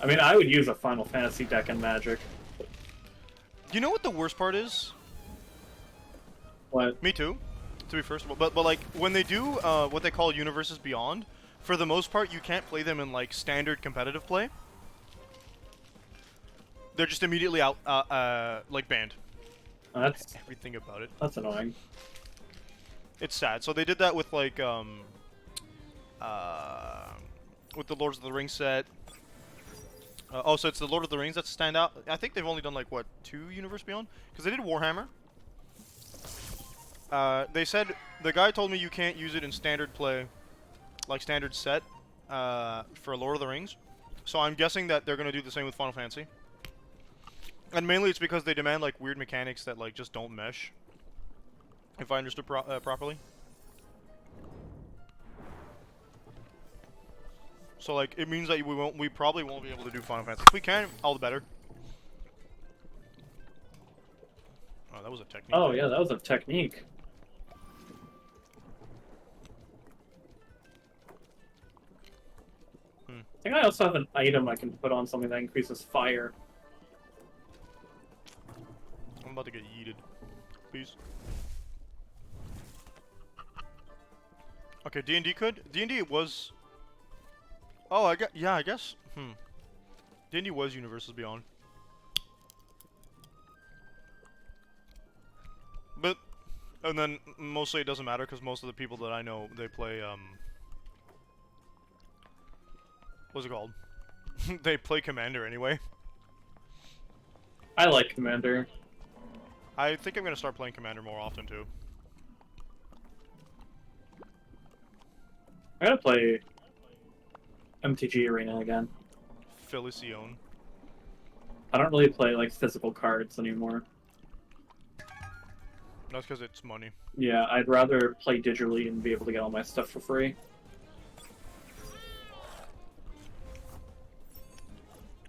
I mean, I would use a Final Fantasy deck in Magic. You know what the worst part is? What? Me too, to be first of all. But like, when they do what they call Universes Beyond, for the most part, you can't play them in, like, standard competitive play. They're just immediately out, like, banned. That's Everything about it. that's annoying. It's sad. So they did that with, like, with the Lords of the Rings set. Oh, so it's the Lord of the Rings that stand out. I think they've only done, like, what, 2 Universe Beyond? Because they did Warhammer. They said, the guy told me you can't use it in standard play, like standard set, for Lord of the Rings. So I'm guessing that they're going to do the same with Final Fantasy. And mainly it's because they demand, like, weird mechanics that, like, just don't mesh. If I understood properly. So, like, it means that we probably won't be able to do Final Fantasy. If we can, all the better. Oh, that was a technique. Oh yeah, that was a technique. I think I also have an item I can put on something that increases fire. I'm about to get yeeted. Please. Okay, D&D could? D&D was... Oh, I guess. D&D was Universes Beyond. But, and then, mostly it doesn't matter, because most of the people that I know, they play, what's it called? They play Commander anyway. I like Commander. I think I'm gonna start playing Commander more often, too. I gotta play MTG Arena again. Felicione. I don't really play, like, physical cards anymore. That's because it's money. Yeah, I'd rather play digitally and be able to get all my stuff for free.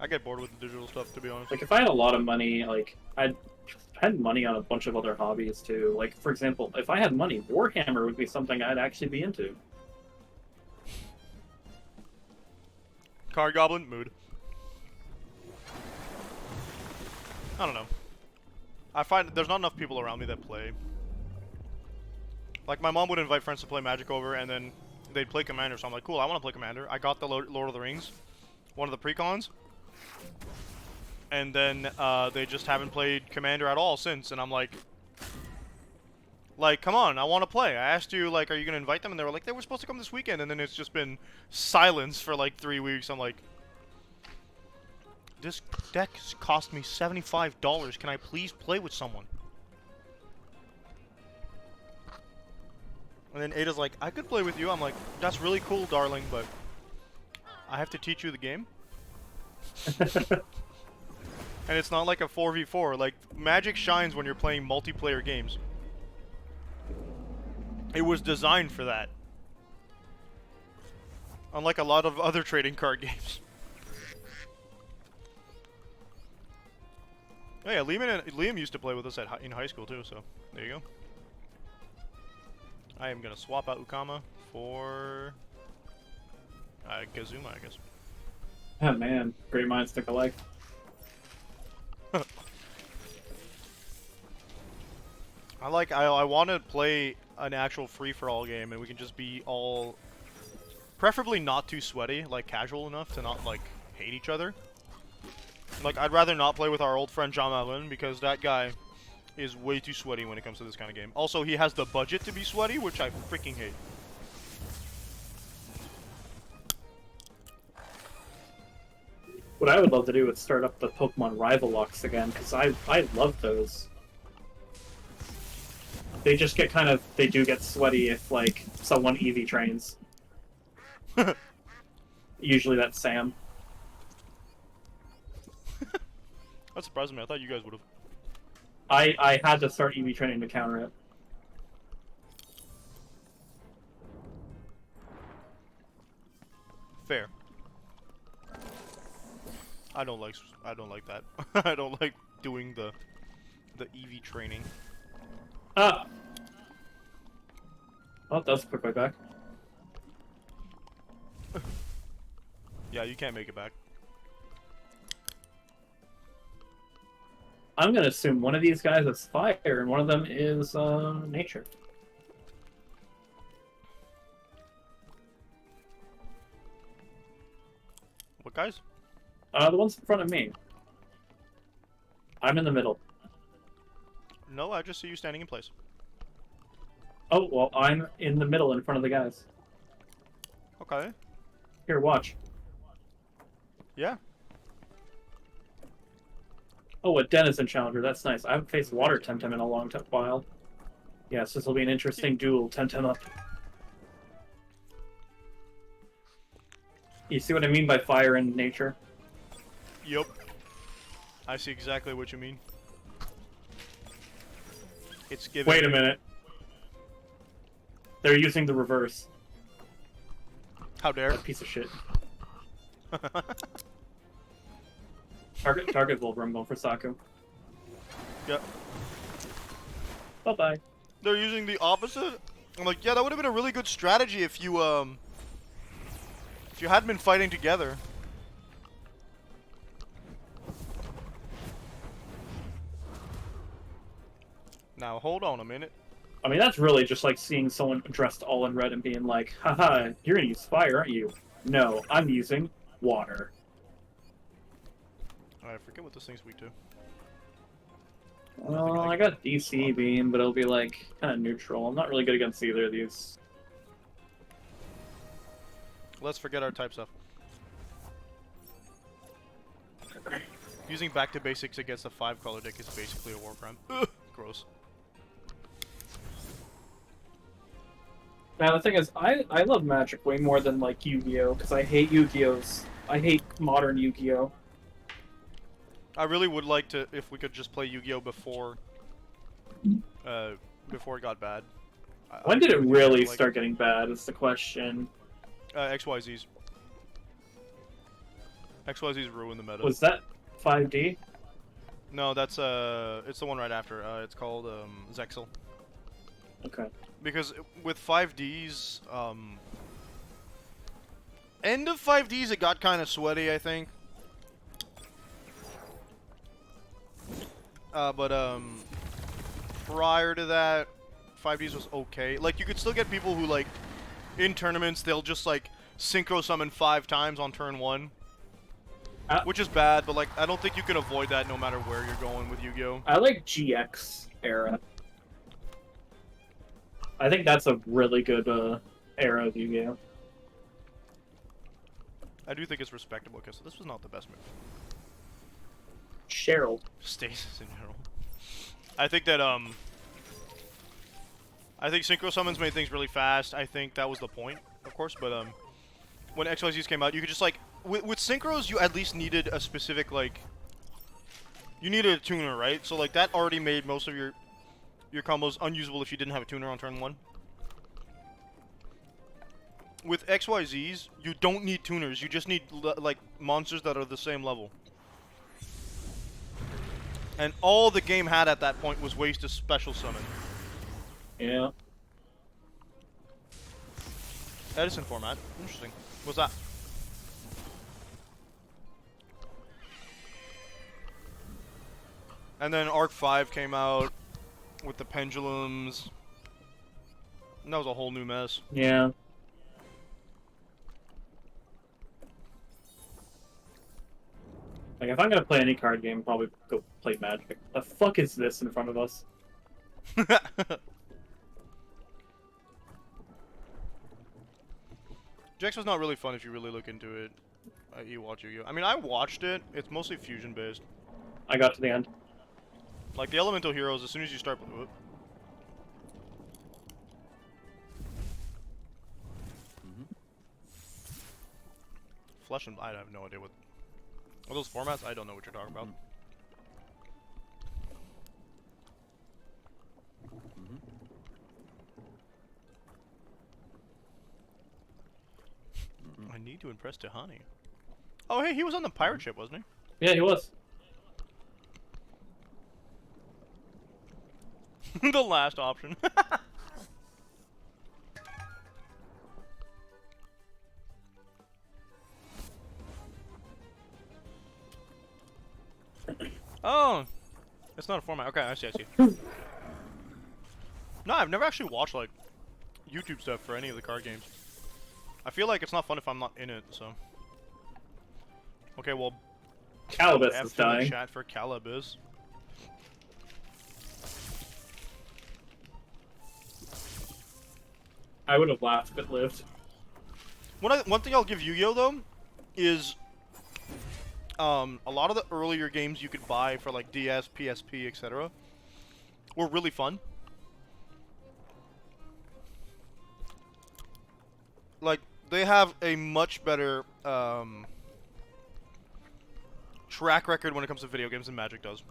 I get bored with the digital stuff, to be honest. Like, if I had a lot of money, like, I had money on a bunch of other hobbies, too. Like, for example, if I had money, Warhammer would be something I'd actually be into. Card Goblin, mood. I don't know. I find there's not enough people around me that play. Like, my mom would invite friends to play Magic over, and then they'd play Commander, so I'm like, cool, I want to play Commander. I got the Lord of the Rings, one of the precons. And then, they just haven't played Commander at all since, and I'm like, come on, I want to play. I asked you, like, are you going to invite them? And they were like, they were supposed to come this weekend, and then it's just been silence for, like, 3 weeks. I'm like, this deck cost me $75. Can I please play with someone? And then Ada's like, I could play with you. I'm like, that's really cool, darling, but I have to teach you the game. And it's not like a 4v4. Like, Magic shines when you're playing multiplayer games. It was designed for that. Unlike a lot of other trading card games. Oh yeah, Liam used to play with us in high school too, so there you go. I am gonna swap out Ukama for Kazuma, I guess. Oh man, great minds think alike. I want to play an actual free-for-all game, and we can just be all, preferably not too sweaty, like casual enough to not like hate each other. Like, I'd rather not play with our old friend Jean Malin, because that guy is way too sweaty when it comes to this kind of game. Also, he has the budget to be sweaty, which I freaking hate. What I would love to do is start up the Pokemon Rival Locks again, because I love those. They just get they do get sweaty if, like, someone easy trains. Usually that's Sam. That surprised me. I thought you guys would have. I had to start EV training to counter it. Fair. I don't like that. I don't like doing the EV training. Ah. Oh, that was a quick way back. Yeah, you can't make it back. I'm gonna assume one of these guys is fire and one of them is nature. What guys? The ones in front of me. I'm in the middle. No, I just see you standing in place. Oh, well, I'm in the middle in front of the guys. Okay. Here, watch. Yeah. Oh, a Denizen Challenger. That's nice. I haven't faced Water Temtem in a long while. Yes, this will be an interesting duel. Temtem up. You see what I mean by fire and nature? Yup. I see exactly what you mean. It's giving. Wait a minute. They're using the reverse. How dare? That piece of shit. Target Volver, I'm going for Saku. Yep. Bye-bye. They're using the opposite? I'm like, yeah, that would have been a really good strategy if you hadn't been fighting together. Now, hold on a minute. I mean, that's really just like seeing someone dressed all in red and being like, haha, you're gonna use fire, aren't you? No, I'm using water. I forget what this thing's weak to. Well, I got DC Beam, but it'll be like kind of neutral. I'm not really good against either of these. Let's forget our type stuff. Using back to basics against a 5-color deck is basically a war crime. Ugh, gross. Now the thing is, I love Magic way more than like Yu-Gi-Oh, because I hate Yu-Gi-Ohs. I hate modern Yu-Gi-Oh. I really would like to, if we could just play Yu-Gi-Oh before it got bad. When did it really start getting bad? Is the question. XYZs. XYZs ruined the meta. Was that 5D? No, that's it's the one right after. It's called Zexal. Okay. Because with 5Ds, end of 5Ds it got kind of sweaty, I think. But prior to that, 5Ds was okay. Like, you could still get people who, like, in tournaments, they'll just, like, synchro summon 5 times on turn 1. Which is bad, but, like, I don't think you can avoid that no matter where you're going with Yu-Gi-Oh! I like GX era. I think that's a really good era of Yu-Gi-Oh! I do think it's respectable, because this was not the best move. Cheryl. Stasis in general. I think that, I think synchro summons made things really fast. I think that was the point, of course, but, when XYZs came out, you could just, like, with synchros, you at least needed a specific, like, you needed a tuner, right? So, like, that already made most of your combos unusable if you didn't have a tuner on turn 1. With XYZs, you don't need tuners. You just need, like, monsters that are the same level. And all the game had at that point was ways to special summon. Yeah. Edison format. Interesting. What's that? And then Arc 5 came out with the pendulums. And that was a whole new mess. Like, if I'm gonna play any card game, I'll probably go play Magic. The fuck is this in front of us? Jax was not really fun if you really look into it. You watch Yu-Gi-Oh! I mean, I watched it. It's mostly fusion based. I got to the end. Like the elemental heroes, as soon as you start. Whoop. Flesh and I have no idea what. Are those formats? I don't know what you're talking about. I need to impress Tahani. Oh, hey, he was on the pirate ship, wasn't he? Yeah, he was. The last option. Oh, it's not a format. Okay, I see. No, I've never actually watched like YouTube stuff for any of the card games. I feel like it's not fun if I'm not in it. So. Okay, well. Calibus F is in the dying. chat for Calibus. I would have laughed if it lived. One thing I'll give Yu-Gi-Oh though is a lot of the earlier games you could buy for like DS, PSP, etc. were really fun. Like they have a much better track record when it comes to video games than Magic does.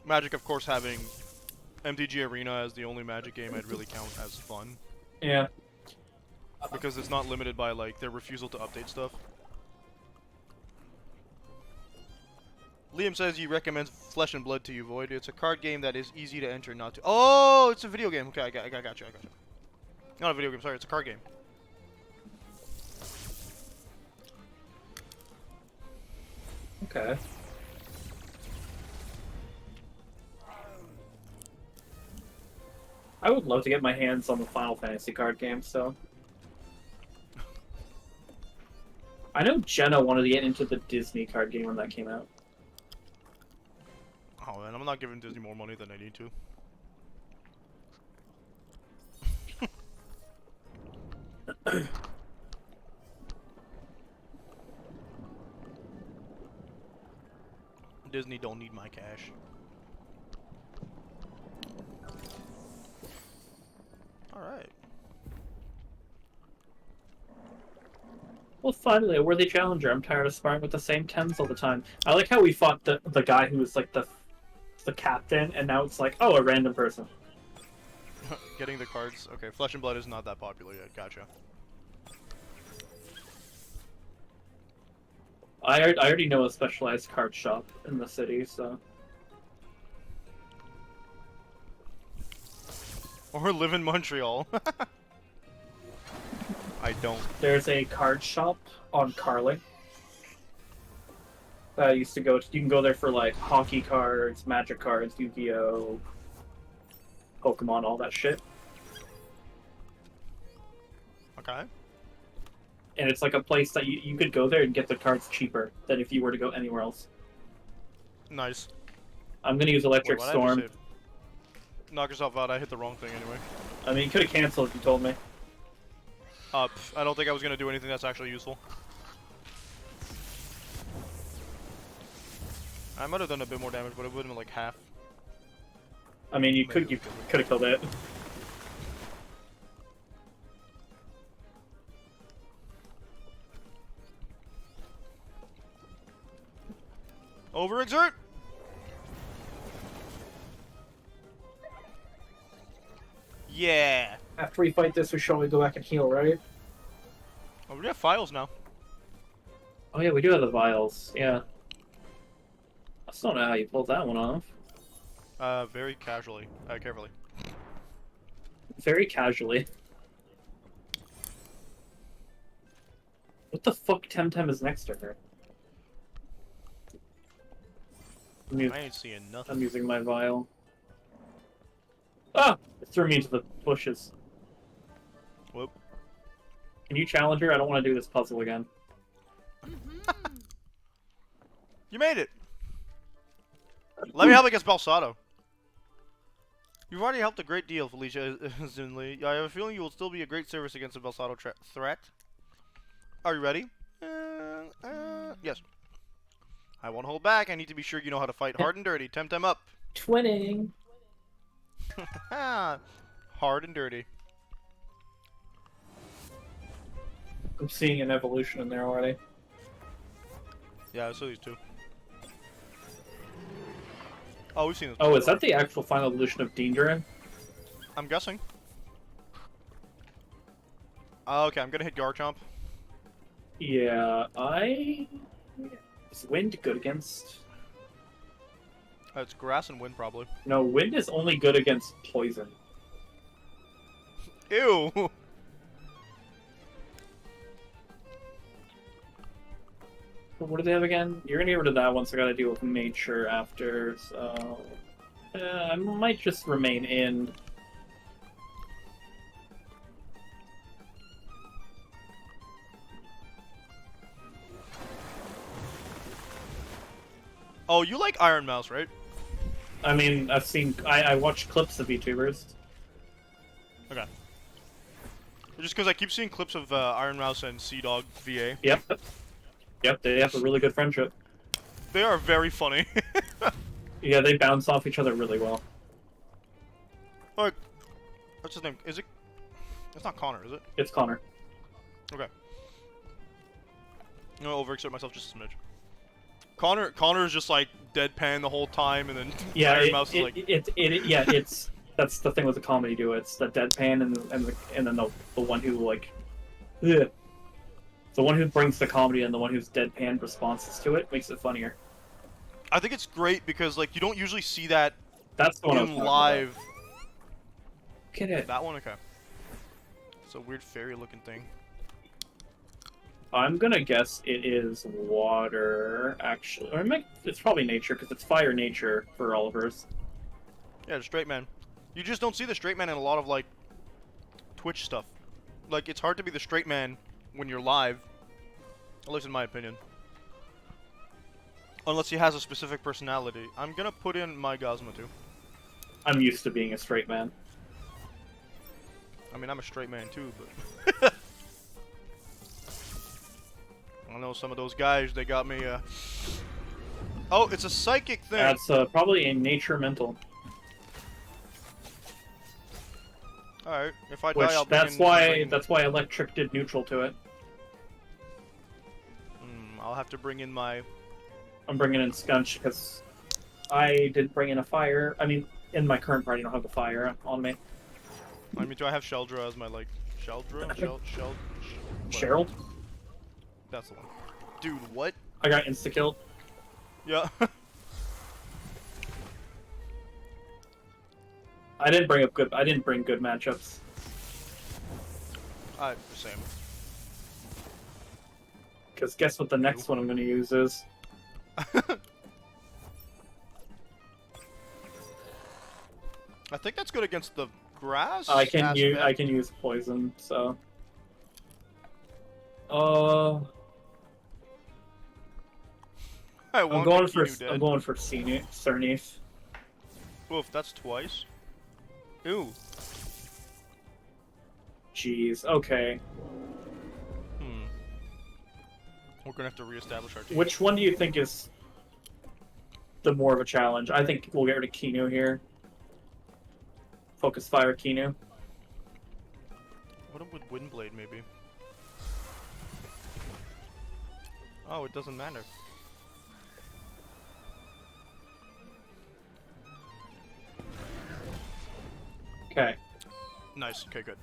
Magic, of course, having MTG Arena as the only Magic game I'd really count as fun. Yeah. Because it's not limited by like their refusal to update stuff. Liam says he recommends Flesh and Blood to you, Void. It's a card game that is easy to enter, not to. Oh, it's a video game. Okay, I got you. Not a video game. Sorry, it's a card game. Okay. I would love to get my hands on the Final Fantasy card game, so. I know Jenna wanted to get into the Disney card game when that came out. Oh man, I'm not giving Disney more money than I need to. Disney don't need my cash. Alright. Well, finally, a worthy challenger. I'm tired of sparring with the same Tems all the time. I like how we fought the guy who was like the captain, and now it's like, oh, a random person. Getting the cards. Okay, Flesh and Blood is not that popular yet. Gotcha. I already know a specialized card shop in the city, so. Or live in Montreal. I don't. There's a card shop on Carling that I used to go to. You can go there for like hockey cards, Magic cards, Yu-Gi-Oh, Pokemon, all that shit. Okay. And it's like a place that you could go there and get the cards cheaper than if you were to go anywhere else. Nice. I'm gonna use Electric Wait, what did I Storm. just say? Knock yourself out. I hit the wrong thing anyway. I mean, you could have canceled if you told me. I don't think I was gonna do anything that's actually useful. I might have done a bit more damage, but it would have been like half. I mean, you could have killed it. Overexert! Yeah! After we fight this, we should only go back and heal, right? Oh, we have files now. Oh yeah, we do have the vials. Yeah. I still don't know how you pulled that one off. Very casually. Carefully. Very casually. What the fuck Temtem is next to her? I ain't seeing nothing. I'm using my vial. Ah! It threw me into the bushes. Whoop. Can you challenge her? I don't want to do this puzzle again. You made it. Let me help against Balsado. You've already helped a great deal, Felicia Zinley. I have a feeling you will still be a great service against the Balsado threat. Are you ready? Yes. I won't hold back. I need to be sure you know how to fight hard and dirty. Temtem up. Twinning. Hard and dirty. I'm seeing an evolution in there already. Yeah, I saw these two. Oh, we've seen this. Oh, is that the actual final evolution of Deendrin? I'm guessing. Okay, I'm gonna hit Garchomp. Yeah, is wind good against? It's grass and wind, probably. No, wind is only good against poison. Ew! What do they have again? You're gonna get rid of that one, so I gotta deal with nature after, so... I might just remain in. Oh, you like Iron Mouse, right? I mean, I watch clips of VTubers. Okay. Just because I keep seeing clips of Iron Mouse and Sea Dog VA. Yep. Yep, they have a really good friendship. They are very funny. Yeah, they bounce off each other really well. Alright. What's his name? Is it... It's not Connor, is it? It's Connor. Okay. I'm gonna overexert myself just a smidge. Connor is just like deadpan the whole time, and then Yeah, Iron Mouse is like... it's that's the thing with the comedy duo. It's the deadpan and then the one who like, ugh. The one who brings the comedy and the one who's deadpan responses to it makes it funnier. I think it's great because like you don't usually see that That's the one I was in talking live. about. Get it. That one, okay. It's a weird fairy-looking thing. I'm gonna guess it is water, actually. Or it's probably nature, because it's fire nature for Oliver's. Yeah, the straight man. You just don't see the straight man in a lot of like Twitch stuff. Like it's hard to be the straight man when you're live, at least in my opinion. Unless he has a specific personality. I'm gonna put in my Gosma too. I'm used to being a straight man. I mean, I'm a straight man too, but... I know some of those guys, they got me, Oh, it's a psychic thing! That's probably a nature mental. Alright, if I Which, die, I'll that's why electric did neutral to it. I'll have to bring in my... I'm bringing in Skunch, because I didn't bring in a fire. I mean, in my current party, I don't have a fire on me. I mean, do I have Sheldra as my, like... Sheldra? Cheryl? That's the one. Dude, what? I got insta-killed. Yeah. I didn't bring good matchups. The same. Because guess what the next one I'm going to use is? I think that's good against the grass. I can use poison, so. I'm going for Cerneath. Oof, that's twice. Ooh. Jeez. Okay. We're gonna have to reestablish our team. Which one do you think is the more of a challenge? I think we'll get rid of Kinu here. Focus Fire Kinu. What would Windblade maybe? Oh, it doesn't matter. Okay. Nice. Okay, good.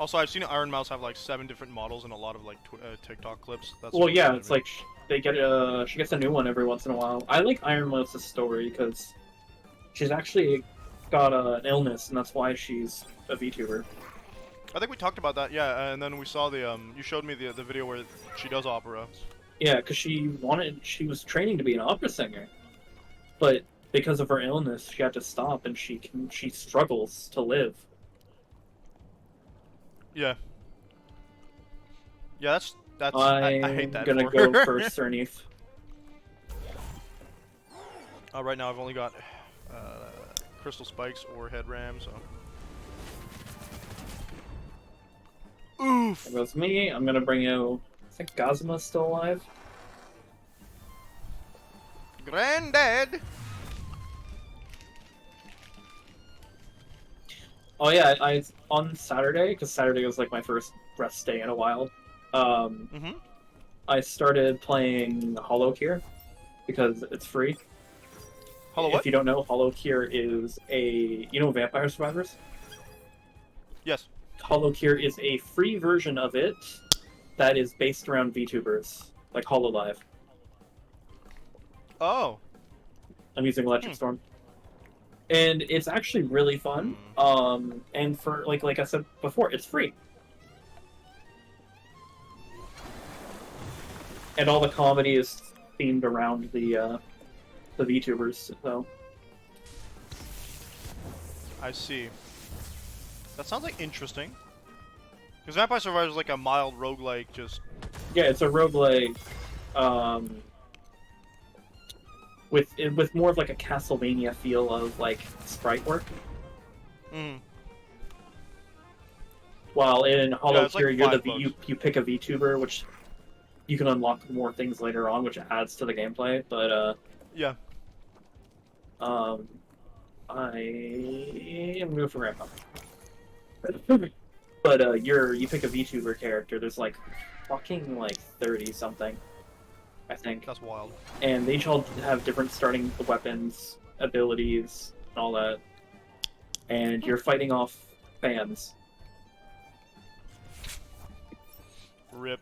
Also, I've seen Iron Mouse have like 7 different models in a lot of like TikTok clips. That's Well, yeah, it's like they get she gets a new one every once in a while. I like Iron Mouse's story because she's actually got an illness, and that's why she's a VTuber. I think we talked about that, yeah. And then we saw the you showed me the video where she does opera. Yeah, because she was training to be an opera singer, but because of her illness, she had to stop, and she struggles to live. Yeah. Yeah, that's I hate that. I'm gonna go for Cerneath. Right now I've only got crystal spikes or head ram, so. Oof! There goes me. I'm gonna bring you. I think Gazma's still alive. Granddad! Oh yeah, I on Saturday, because Saturday was like my first rest day in a while. Mm-hmm. I started playing Hollow Cure because it's free. Hello, If what? you don't know, Hollow Cure is Vampire Survivors? Yes. Hollow Cure is a free version of it that is based around VTubers, like HoloLive. Oh. I'm using Electric Storm. And it's actually really fun. And for like I said before, it's free. And all the comedy is themed around the VTubers, so I see. That sounds like interesting. Because Vampire Survivors is like a mild roguelike, just. yeah, it's a roguelike with more of like a Castlevania feel of like sprite work. Mm. While in Hollow it's like Cure, you're $5. you pick a VTuber, which you can unlock more things later on, which adds to the gameplay. But Yeah. I am going for Grandpa. But you pick a VTuber character. There's like fucking like 30 something, I think, That's wild. and they each all have different starting weapons, abilities, and all that. And you're fighting off fans. Rip.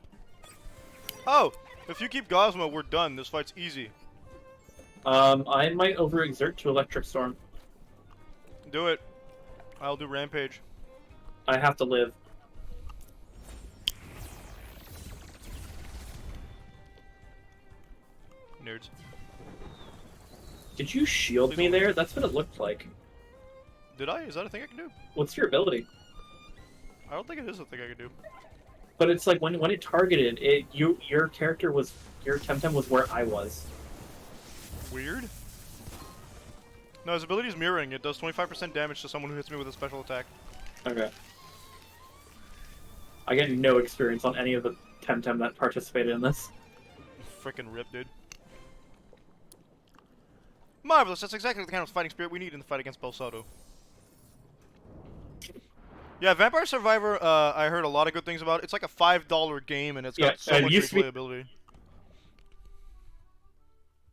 Oh! If you keep Gosmo, we're done. This fight's easy. I might overexert to Electric Storm. Do it. I'll do Rampage. I have to live. Nerds. Did you shield me there? That's what it looked like. Did I? Is that a thing I can do? What's your ability? I don't think it is a thing I can do. But it's like when it targeted it, your Temtem was where I was. Weird. No, his ability is mirroring. It does 25% damage to someone who hits me with a special attack. Okay. I get no experience on any of the Temtem that participated in this. Frickin' rip, dude. Marvelous, that's exactly the kind of fighting spirit we need in the fight against Belsoto. Yeah, Vampire Survivor, I heard a lot of good things about. It's like a $5 game, and it's got so much replayability.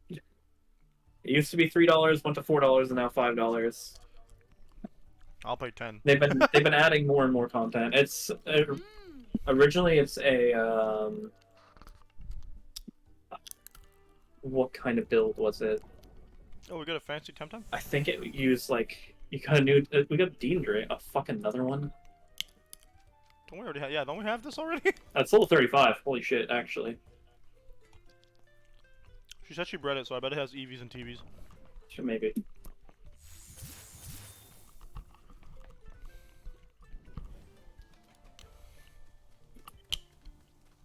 It used to be $3, went to $4, and now $5. I'll pay 10. They've been adding more and more content. It's originally it's a what kind of build was it? Oh, we got a fancy Temtem? I think it used like you got a new. We got Deandre, a fucking another one. Don't we already have? Yeah, don't we have this already? That's level 35. Holy shit, actually. She said she bred it, so I bet it has EVs and TVs. Sure, maybe.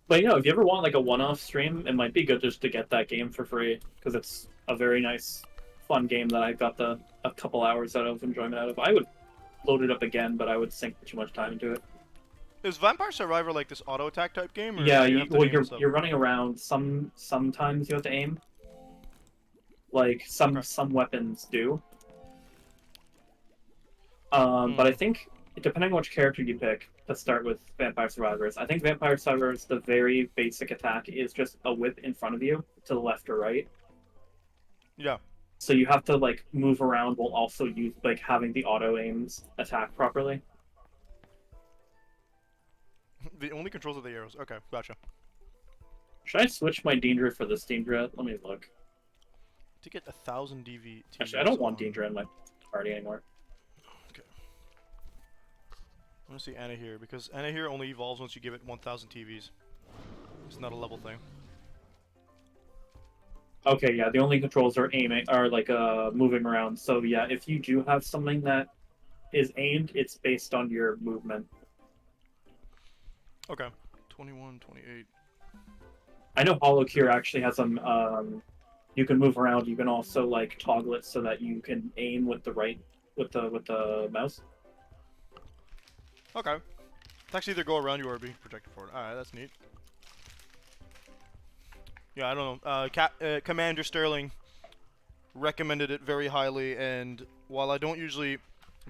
But if you ever want like a one-off stream, it might be good just to get that game for free because it's a very nice, fun game that I got a couple hours out of enjoyment out of. I would load it up again, but I would sink too much time into it. Is Vampire Survivor like this auto attack type game? Or Yeah, you're you're running around. Sometimes you have to aim. Like some weapons do. But I think depending on which character you pick to start with Vampire Survivors, I think Vampire Survivors, the very basic attack is just a whip in front of you to the left or right. Yeah. So you have to like move around while also having the auto aims attack properly. The only controls are the arrows. Okay, gotcha. Should I switch my Deandra for this Deandra? Let me look. To get 1,000 DV. Actually, I don't want Deandra in my party anymore. Okay. I'm gonna see Anna here because Anna here only evolves once you give it 1,000 TVs. It's not a level thing. Okay, yeah, the only controls are moving around. So yeah, if you do have something that is aimed, it's based on your movement. Okay. 21, 28. I know Hollow Cure actually has some You can move around. You can also like toggle it so that you can aim with the right with the mouse. Okay. It's actually either go around you or be protected forward. Alright, that's neat. Yeah, I don't know. Commander Sterling recommended it very highly, and while I don't usually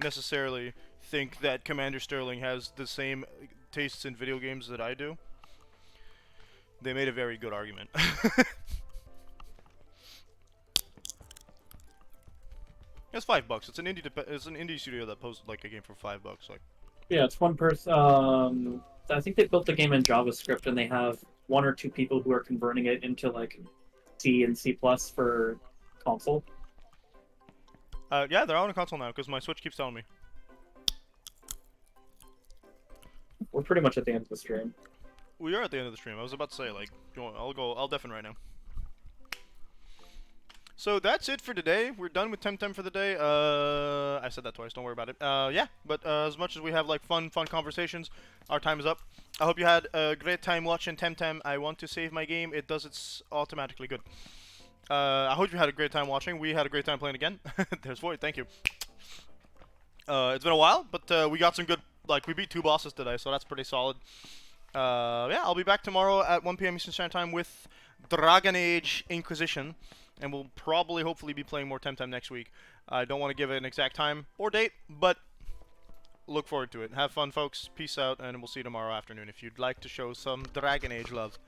necessarily think that Commander Sterling has the same tastes in video games that I do, they made a very good argument. It's $5. It's an indie studio that posted like a game for $5. Like, Yeah, it's one person. I think they built the game in JavaScript, and they have one or two people who are converting it into like C and C plus for console. yeah, they're on a console now because my Switch keeps telling me. We're pretty much at the end of the stream. We are at the end of the stream. I was about to say like, I'll deafen right now. So that's it for today. We're done with Temtem for the day. I said that twice. Don't worry about it. Yeah, but as much as we have like fun conversations, our time is up. I hope you had a great time watching Temtem. I want to save my game. It does it automatically good. I hope you had a great time watching. We had a great time playing again. There's Void. Thank you. It's been a while, but we got some good. Like we beat 2 bosses today, so that's pretty solid. Yeah, I'll be back tomorrow at 1 p.m. Eastern Standard Time with Dragon Age Inquisition. And we'll probably, hopefully, be playing more Temtem next week. I don't want to give it an exact time or date, but look forward to it. Have fun, folks. Peace out, and we'll see you tomorrow afternoon if you'd like to show some Dragon Age love.